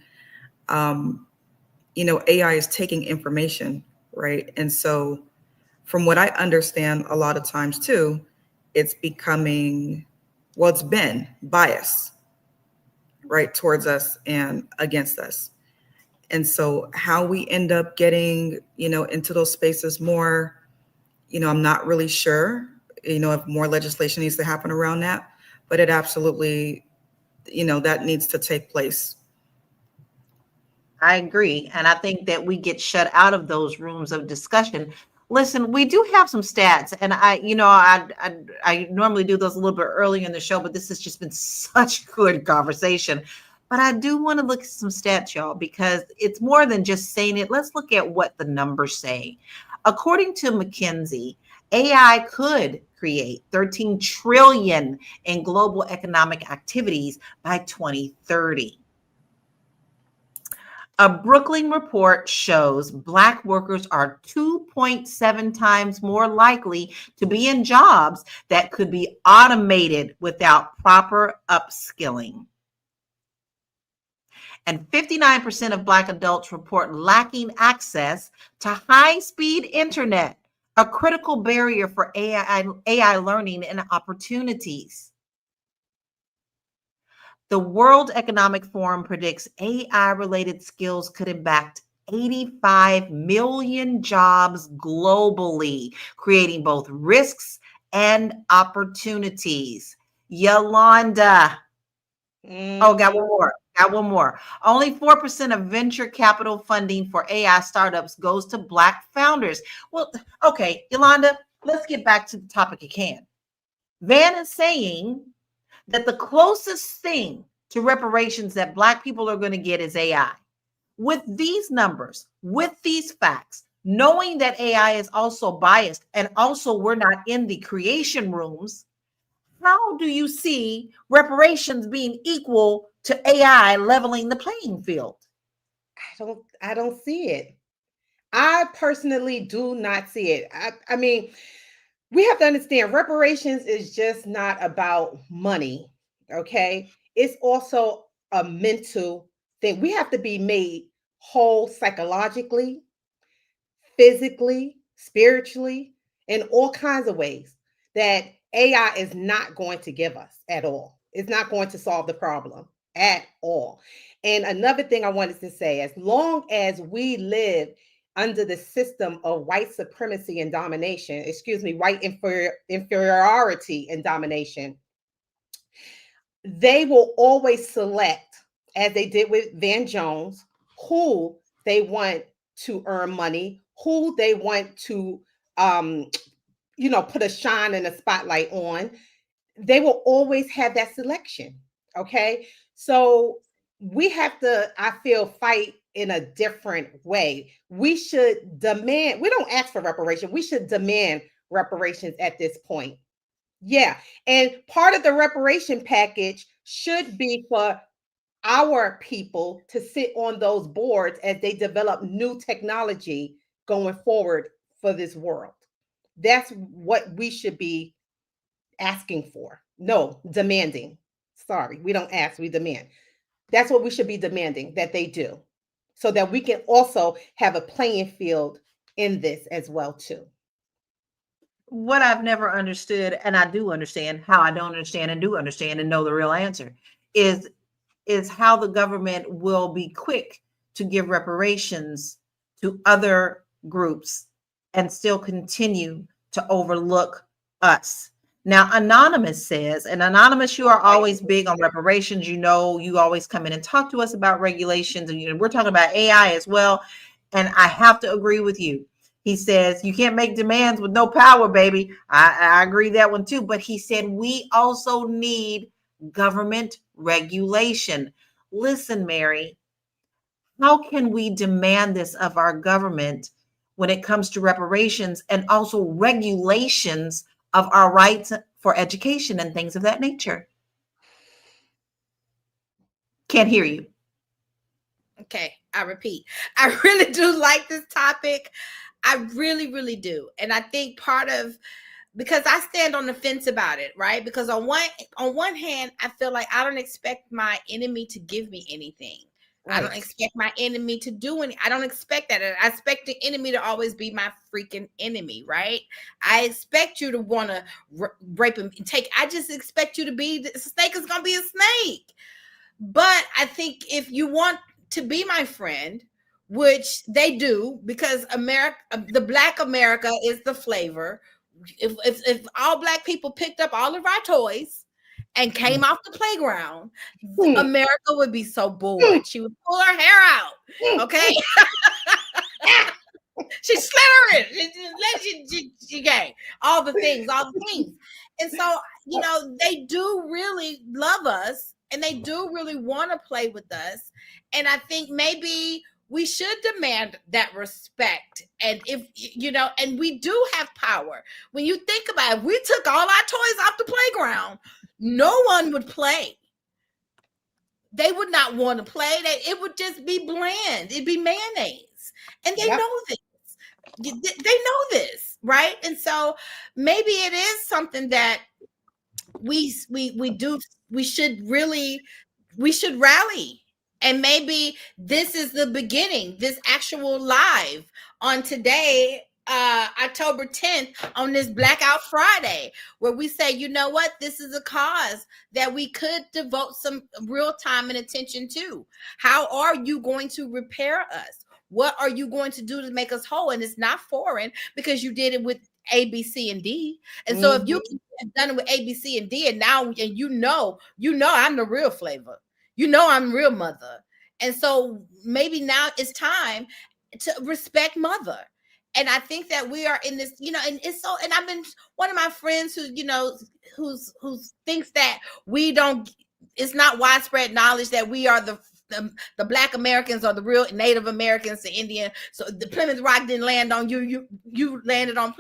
you know, AI is taking information, right? And so from what I understand a lot of times too, it's becoming, well, it's been bias, right, towards us and against us. And so how we end up getting, you know, into those spaces more, you know, I'm not really sure, you know, if more legislation needs to happen around that, but it absolutely, you know, that needs to take place. I agree. And I think that we get shut out of those rooms of discussion. Listen, we do have some stats, and I normally do those a little bit earlier in the show, but this has just been such good conversation. But I do want to look at some stats, y'all, because it's more than just saying it. Let's look at what the numbers say. According to McKinsey, AI could create 13 trillion in global economic activities by 2030. A Brooklyn report shows Black workers are 2.7 times more likely to be in jobs that could be automated without proper upskilling. And 59% of Black adults report lacking access to high-speed internet, a critical barrier for AI learning and opportunities. The World Economic Forum predicts AI-related skills could impact 85 million jobs globally, creating both risks and opportunities. Yolanda. Oh, got one more. Only 4% of venture capital funding for AI startups goes to Black founders. Well, okay, Yolanda, let's get back to the topic at hand. Van is saying that the closest thing to reparations that Black people are going to get is AI. With these numbers, with these facts, knowing that AI is also biased and also we're not in the creation rooms, how do you see reparations being equal to AI leveling the playing field? I don't see it. I personally do not see it. I mean, we have to understand reparations is just not about money, okay? It's also a mental thing. We have to be made whole psychologically, physically, spiritually, in all kinds of ways that AI is not going to give us at all. It's not going to solve the problem at all. And another thing I wanted to say, as long as we live under the system of white supremacy and domination, white inferiority and domination, they will always select, as they did with Van Jones, who they want to earn money, who they want to, put a shine and a spotlight on. They will always have that selection. Okay. So we have to, I feel, fight in a different way. We should demand, we don't ask for reparation. We should demand reparations at this point. Yeah. And part of the reparation package should be for our people to sit on those boards as they develop new technology going forward for this world. That's what we should be asking for. No, demanding. Sorry, we don't ask, we demand. That's what we should be demanding that they do, so that we can also have a playing field in this as well too. What I've never understood, and I do understand how I don't understand and do understand and know the real answer, is how the government will be quick to give reparations to other groups and still continue to overlook us. Now, Anonymous says, and Anonymous, you are always big on reparations. You know, you always come in and talk to us about regulations, and we're talking about AI as well. And I have to agree with you. He says, you can't make demands with no power, baby. I agree that one too. But he said, we also need government regulation. Listen, Mary, how can we demand this of our government when it comes to reparations and also regulations of our rights for education and things of that nature? Can't hear you. Okay, I repeat. I really do like this topic. I really, really do. And I think part of, because I stand on the fence about it, right? Because on one hand, I feel like I don't expect my enemy to give me anything. Right. I don't expect my enemy to do any. I don't expect that. I expect the enemy to always be my freaking enemy, right? I expect you to want to rape him and take. I just expect you to be, the snake is going to be a snake. But I think if you want to be my friend, which they do, because America, the Black America is the flavor. If all Black people picked up all of our toys and came off the playground, America would be so bored. She would pull her hair out. Okay. She's slithering. She gay. All the things. And so, you know, they do really love us and they do really want to play with us. And I think maybe we should demand that respect. And if, you know, and we do have power. When you think about it, if we took all our toys off the playground, no one would play. They would not want to play. It would just be bland. It'd be mayonnaise. And they know this. They know this, right? And so maybe it is something that we should rally. And maybe this is the beginning, this actual live on today, October 10th, on this Blackout Friday, where we say, you know what, this is a cause that we could devote some real time and attention to. How are you going to repair us? What are you going to do to make us whole? And it's not foreign because you did it with A, B, C, and D. And so if you have done it with A, B, C, and D, and now you know I'm the real flavor. You know I'm real mother. And so maybe now it's time to respect mother. And I think that we are in this, you know, and it's so, and I've been one of my friends who, you know, who thinks that we don't, it's not widespread knowledge that we are the Black Americans are the real Native Americans, the Indian. So the Plymouth Rock didn't land on you. You landed on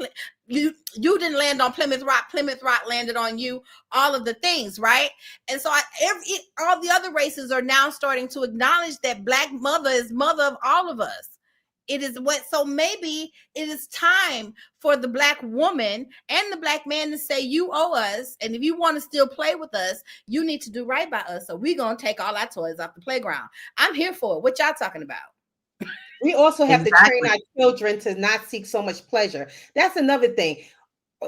you didn't land on Plymouth Rock. Plymouth Rock landed on you. All of the things, right? And so all the other races are now starting to acknowledge that Black mother is mother of all of us. It is what, so maybe it is time for the Black woman and the Black man to say, you owe us. And if you want to still play with us, you need to do right by us. So we're going to take all our toys off the playground. I'm here for it. What y'all talking about? We also have to train our children to not seek so much pleasure. That's another thing.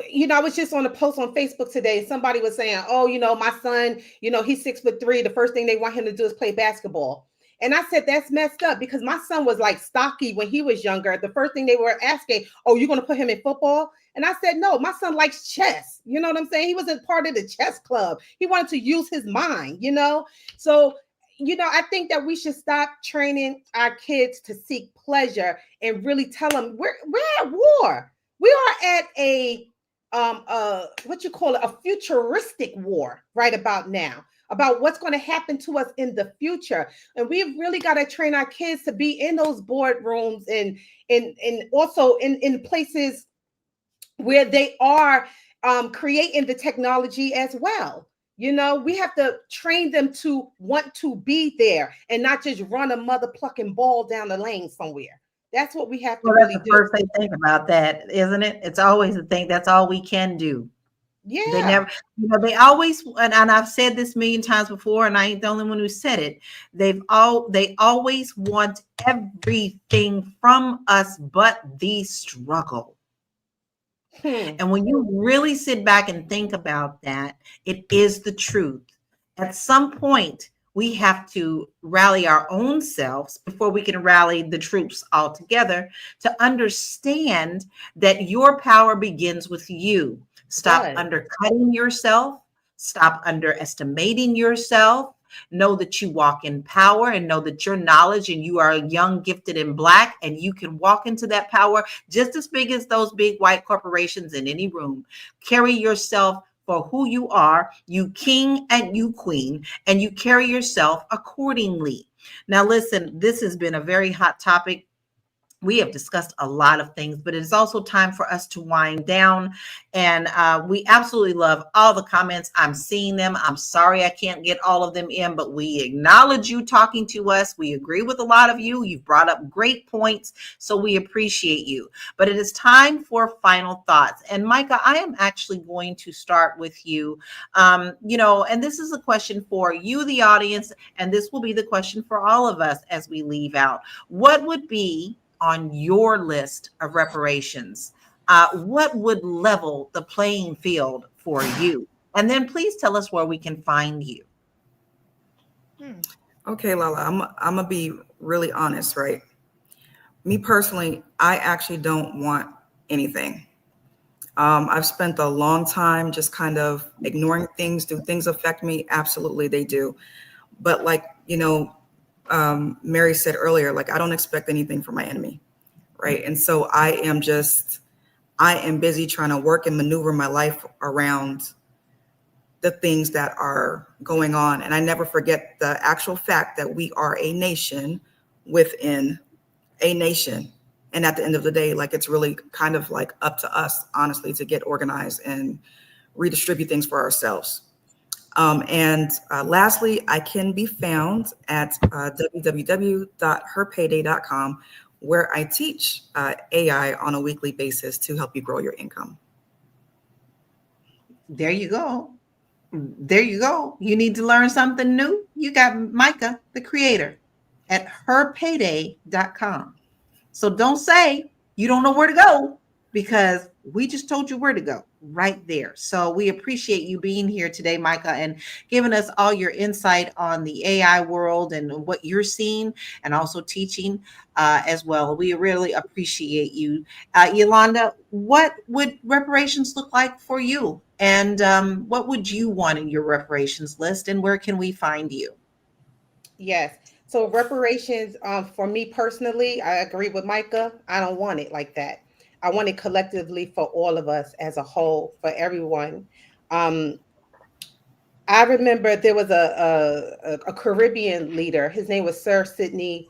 You know, I was just on a post on Facebook today. Somebody was saying, oh, you know, my son, you know, he's 6'3". The first thing they want him to do is play basketball. And I said, that's messed up because my son was like stocky when he was younger. The first thing they were asking, oh, you're going to put him in football? And I said, no, my son likes chess. You know what I'm saying? He wasn't part of the chess club. He wanted to use his mind, you know? So, you know, I think that we should stop training our kids to seek pleasure and really tell them we're at war. We are at a a futuristic war right about now, about what's going to happen to us in the future. And we've really got to train our kids to be in those boardrooms and also in places where they are creating the technology as well. You know, we have to train them to want to be there and not just run a mother plucking ball down the lane somewhere. That's what we have to Well, that's really the do. first they think about that, isn't it? It's always the thing. That's all we can do. They Yeah. never, they always, and I've said this a million times before, and I ain't the only one who said it. They always want everything from us but the struggle. And when you really sit back and think about that, it is the truth. At some point, we have to rally our own selves before we can rally the troops all together to understand that your power begins with you. Stop Does. undercutting yourself. Stop underestimating yourself. Know that you walk in power and know that your knowledge and you are young, gifted, and Black, and you can walk into that power just as big as those big white corporations in any room. Carry yourself for who you are, you king and you queen, and you carry yourself accordingly. Now, listen, this has been a very hot topic. We have discussed a lot of things, but it is also time for us to wind down. And we absolutely love all the comments. I'm seeing them. I'm sorry I can't get all of them in, but we acknowledge you talking to us. We agree with a lot of you. You've brought up great points, so we appreciate you. But it is time for final thoughts. And Micah, I am actually going to start with you. And this is a question for you, the audience, and this will be the question for all of us as we leave out. What would be on your list of reparations? What would level the playing field for you? And then please tell us where we can find you. Okay, Lala, I'm gonna be really honest, right? Me personally, I actually don't want anything. I've spent a long time just kind of ignoring things. Do things affect me? Absolutely, they do. But Mary said earlier, like, I don't expect anything from my enemy, right? And so I am busy trying to work and maneuver my life around the things that are going on. And I never forget the actual fact that we are a nation within a nation. And at the end of the day, like, it's really kind of like up to us, honestly, to get organized and redistribute things for ourselves. Lastly, I can be found at www.herpayday.com, where I teach AI on a weekly basis to help you grow your income. There you go. There you go. You need to learn something new? You got Micah, the creator, at herpayday.com. So don't say you don't know where to go, because we just told you where to go right there. So we appreciate you being here today, Micah, and giving us all your insight on the AI world and what you're seeing, and also teaching as well. We really appreciate you. Yolanda, what would reparations look like for you? And what would you want in your reparations list, and where can we find you? Yes. So reparations, for me personally, I agree with Micah. I don't want it like that. I want it collectively for all of us as a whole, for everyone. I remember there was a Caribbean leader. His name was Sir Sidney.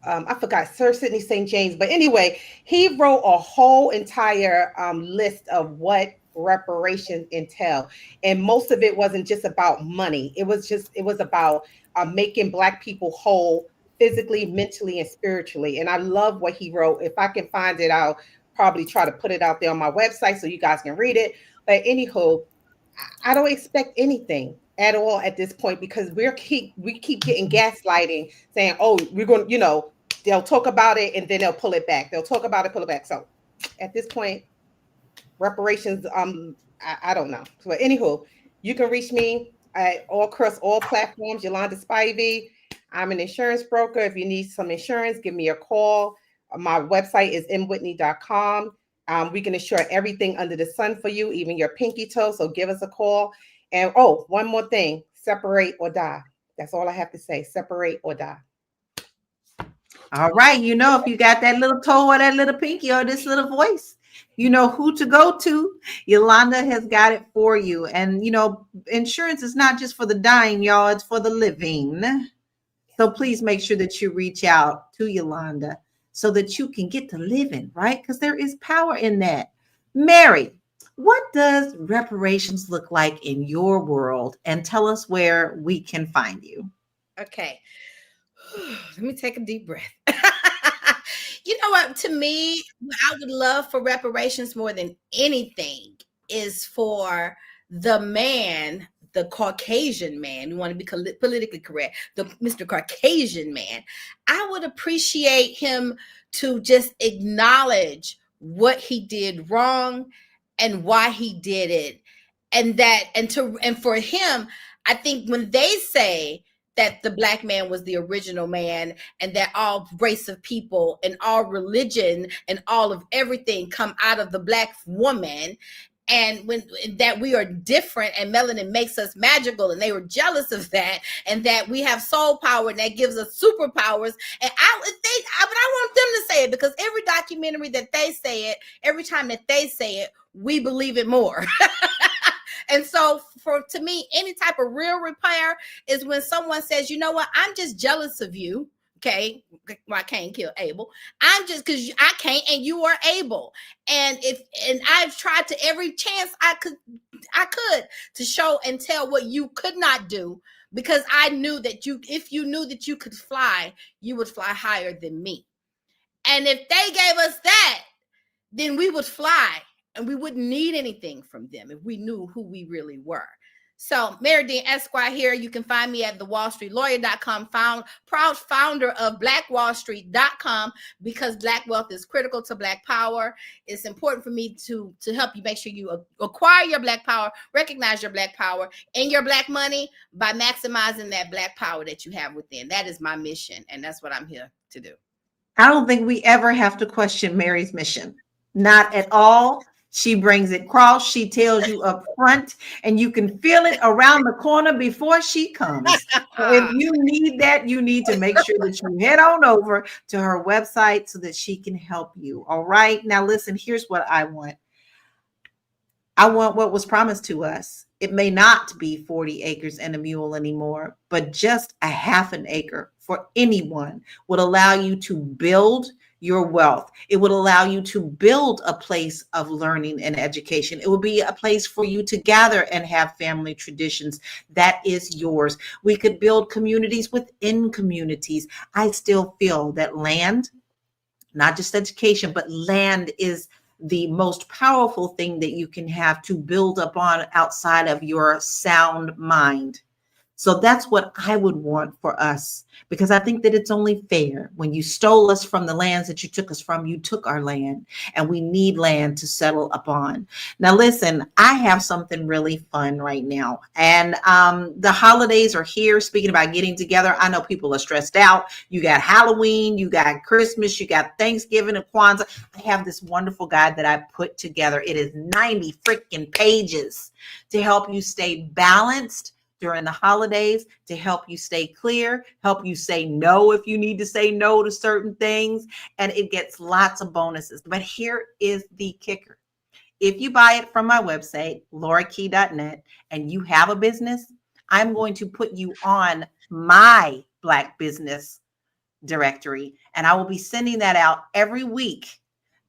I forgot, Sir Sidney St. James. But anyway, he wrote a whole entire list of what reparations entail. And most of it wasn't just about money. It was about making Black people whole physically, mentally, and spiritually. And I love what he wrote. If I can find it, I'll probably try to put it out there on my website so you guys can read it. But anywho, I don't expect anything at all at this point, because we keep getting gaslighting, saying, oh, we're going to, they'll talk about it and then they'll pull it back. They'll talk about it, pull it back. So at this point, reparations, I don't know. So anywho, you can reach me across all platforms, Yolanda Spivey. I'm an insurance broker. If you need some insurance, give me a call. My website is mwhitney.com. We can insure everything under the sun for you, even your pinky toe. So give us a call. And one more thing, separate or die. That's all I have to say. Separate or die. All right. If you got that little toe or that little pinky or this little voice, you know who to go to. Yolanda has got it for you. And, insurance is not just for the dying, y'all. It's for the living. So please make sure that you reach out to Yolanda so that you can get to living, right? Because there is power in that. Mary, What does reparations look like in your world? And tell us where we can find you. Okay. Let me take a deep breath. You know what? To me, what I would love for reparations more than anything is for the man, the Caucasian man. We want to be politically correct. The Mr. Caucasian man. I would appreciate him to just acknowledge what he did wrong and why he did it, and for him, I think when they say that the black man was the original man and that all race of people and all religion and all of everything come out of the black woman, and when that we are different and melanin makes us magical, and they were jealous of that, and that we have soul power and that gives us superpowers. And but I want them to say it, because every documentary that they say it, every time that they say it, we believe it more. And so to me, any type of real repair is when someone says, you know what, I'm just jealous of you. Okay, well, I can't kill Abel. I'm just, because I can't and you are able. And I've tried to every chance I could to show and tell what you could not do, because I knew that if you knew that you could fly, you would fly higher than me. And if they gave us that, then we would fly and we wouldn't need anything from them if we knew who we really were. So, Marye Dean Esquire here. You can find me at thewallstreetlawyer.com, proud founder of blackwallstreet.com, because Black wealth is critical to Black power. It's important for me to help you make sure you acquire your Black power, recognize your Black power and your Black money by maximizing that Black power that you have within. That is my mission, and that's what I'm here to do. I don't think we ever have to question Mary's mission. Not at all. She brings it across. She tells you up front, and you can feel it around the corner before she comes. So if you need that, you need to make sure that you head on over to her website so that she can help you. All right. Now, listen, here's what I want. I want what was promised to us. It may not be 40 acres and a mule anymore, but just a half an acre for anyone would allow you to build your wealth. It would allow you to build a place of learning and education. It would be a place for you to gather and have family traditions. That is yours. We could build communities within communities. I still feel that land, not just education, but land is the most powerful thing that you can have to build upon outside of your sound mind. So that's what I would want for us, because I think that it's only fair. When you stole us from the lands that you took us from, you took our land, and we need land to settle upon. Now, listen, I have something really fun right now, and the holidays are here. Speaking about getting together, I know people are stressed out. You got Halloween, you got Christmas, you got Thanksgiving and Kwanzaa. I have this wonderful guide that I put together. It is 90 freaking pages to help you stay balanced during the holidays, to help you stay clear, help you say no if you need to say no to certain things, and it gets lots of bonuses. But here is the kicker. If you buy it from my website, laurakey.net, and you have a business, I'm going to put you on my Black business directory, and I will be sending that out every week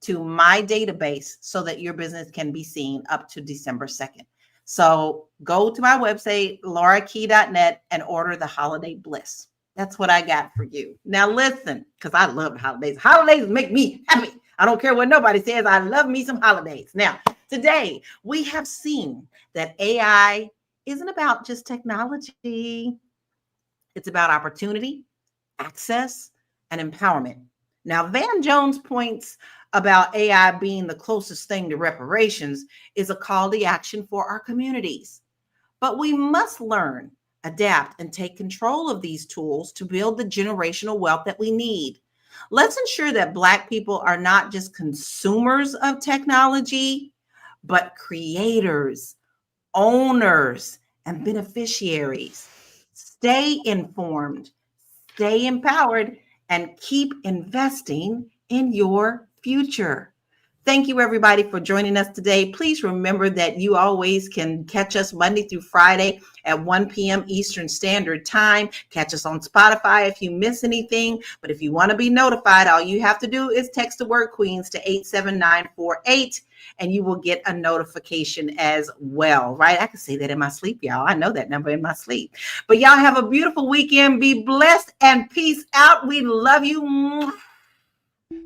to my database so that your business can be seen up to December 2nd. So go to my website, laurakey.net, and order the holiday bliss. That's what I got for you. Now listen, because I love holidays. Holidays make me happy. I don't care what nobody says. I love me some holidays. Now, today we have seen that AI isn't about just technology. It's about opportunity, access, and empowerment. Now, Van Jones points about AI being the closest thing to reparations is a call to action for our communities. But we must learn, adapt, and take control of these tools to build the generational wealth that we need. Let's ensure that Black people are not just consumers of technology, but creators, owners, and beneficiaries. Stay informed, stay empowered, and keep investing in your future. Thank you, everybody, for joining us today. Please remember that you always can catch us Monday through Friday at 1 p.m. Eastern Standard Time. Catch us on Spotify if you miss anything. But if you want to be notified, all you have to do is text the word Queens to 87948, and you will get a notification as well, right? I can say that in my sleep, y'all. I know that number in my sleep. But y'all have a beautiful weekend. Be blessed and peace out. We love you.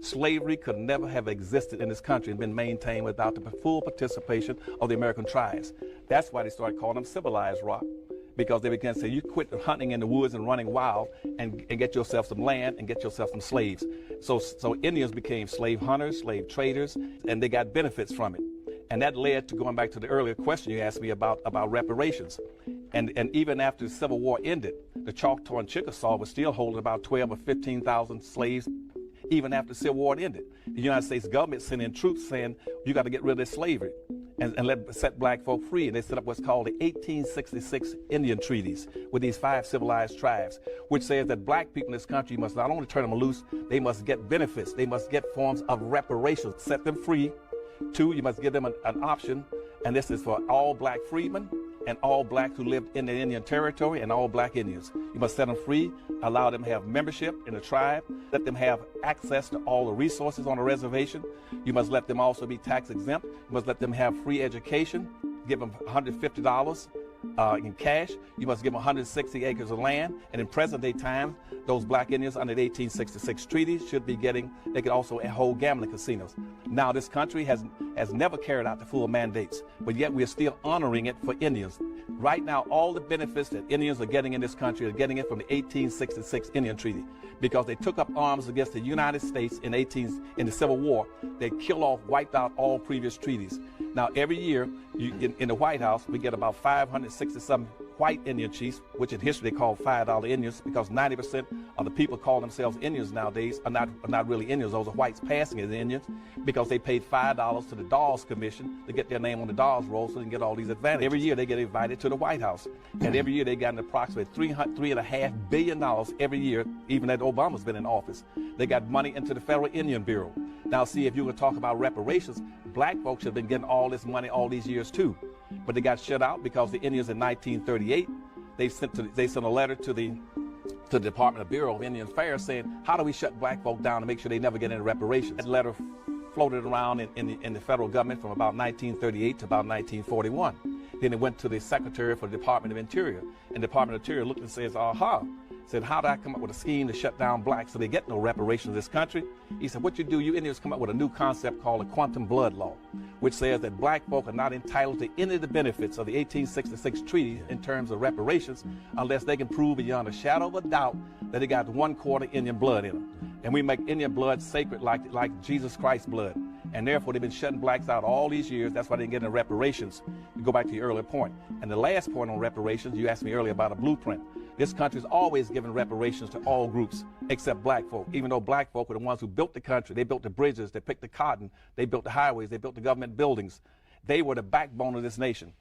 Slavery could never have existed in this country and been maintained without the full participation of the American tribes. That's why they started calling them civilized rock, because they began to say, you quit hunting in the woods and running wild and get yourself some land and get yourself some slaves. So Indians became slave hunters, slave traders, and they got benefits from it. And that led to, going back to the earlier question you asked me about reparations. And even after the Civil War ended, the Choctaw and Chickasaw was still holding about 12 or 15,000 slaves. Even after the Civil War ended, the United States government sent in troops saying, you got to get rid of this slavery and set black folk free. And they set up what's called the 1866 Indian Treaties with these 5 civilized tribes, which says that black people in this country must not only turn them loose, they must get benefits. They must get forms of reparations, set them free. 2, you must give them an option, and this is for all black freedmen and all blacks who lived in the Indian Territory and all black Indians. You must set them free, allow them to have membership in the tribe, let them have access to all the resources on the reservation. You must let them also be tax exempt. You must let them have free education, give them $150 in cash. You must give them 160 acres of land. And in present day time, those black Indians under the 1866 treaty should be getting, they could also hold gambling casinos. Now this country has never carried out the full mandates, but yet we are still honoring it for Indians. Right now, all the benefits that Indians are getting in this country are getting it from the 1866 Indian Treaty, because they took up arms against the United States in the Civil War. They wiped out all previous treaties. Now every year in the White House, we get about 560-some white Indian chiefs, which in history they call $5 Indians, because 90% of the people call themselves Indians nowadays are not really Indians. Those are whites passing as Indians, because they paid $5 to the Dawes Commission to get their name on the Dawes roll so they can get all these advantages. Every year they get invited to the White House, and every year they got an approximate $3.5 billion every year, even that Obama's been in office. They got money into the Federal Indian Bureau. Now see, if you were to talk about reparations, black folks have been getting all this money all these years too, but they got shut out because the Indians in 1938, they sent a letter to the Department of Bureau of Indian Affairs saying, how do we shut black folk down to make sure they never get any reparations? That letter floated around in the federal government from about 1938 to about 1941. Then it went to the Secretary for the Department of Interior, and the Department of Interior looked and says, said, how do I come up with a scheme to shut down blacks so they get no reparations in this country? He said, what you do, you Indians come up with a new concept called a quantum blood law, which says that black folk are not entitled to any of the benefits of the 1866 treaty in terms of reparations unless they can prove beyond a shadow of a doubt that they got 1/4 Indian blood in them. And we make Indian blood sacred like Jesus Christ's blood. And therefore, they've been shutting blacks out all these years. That's why they didn't get any reparations. You go back to your earlier point. And the last point on reparations, you asked me earlier about a blueprint. This country's always given reparations to all groups except black folk, even though black folk were the ones who built the country. They built the bridges, they picked the cotton, they built the highways, they built the government buildings. They were the backbone of this nation.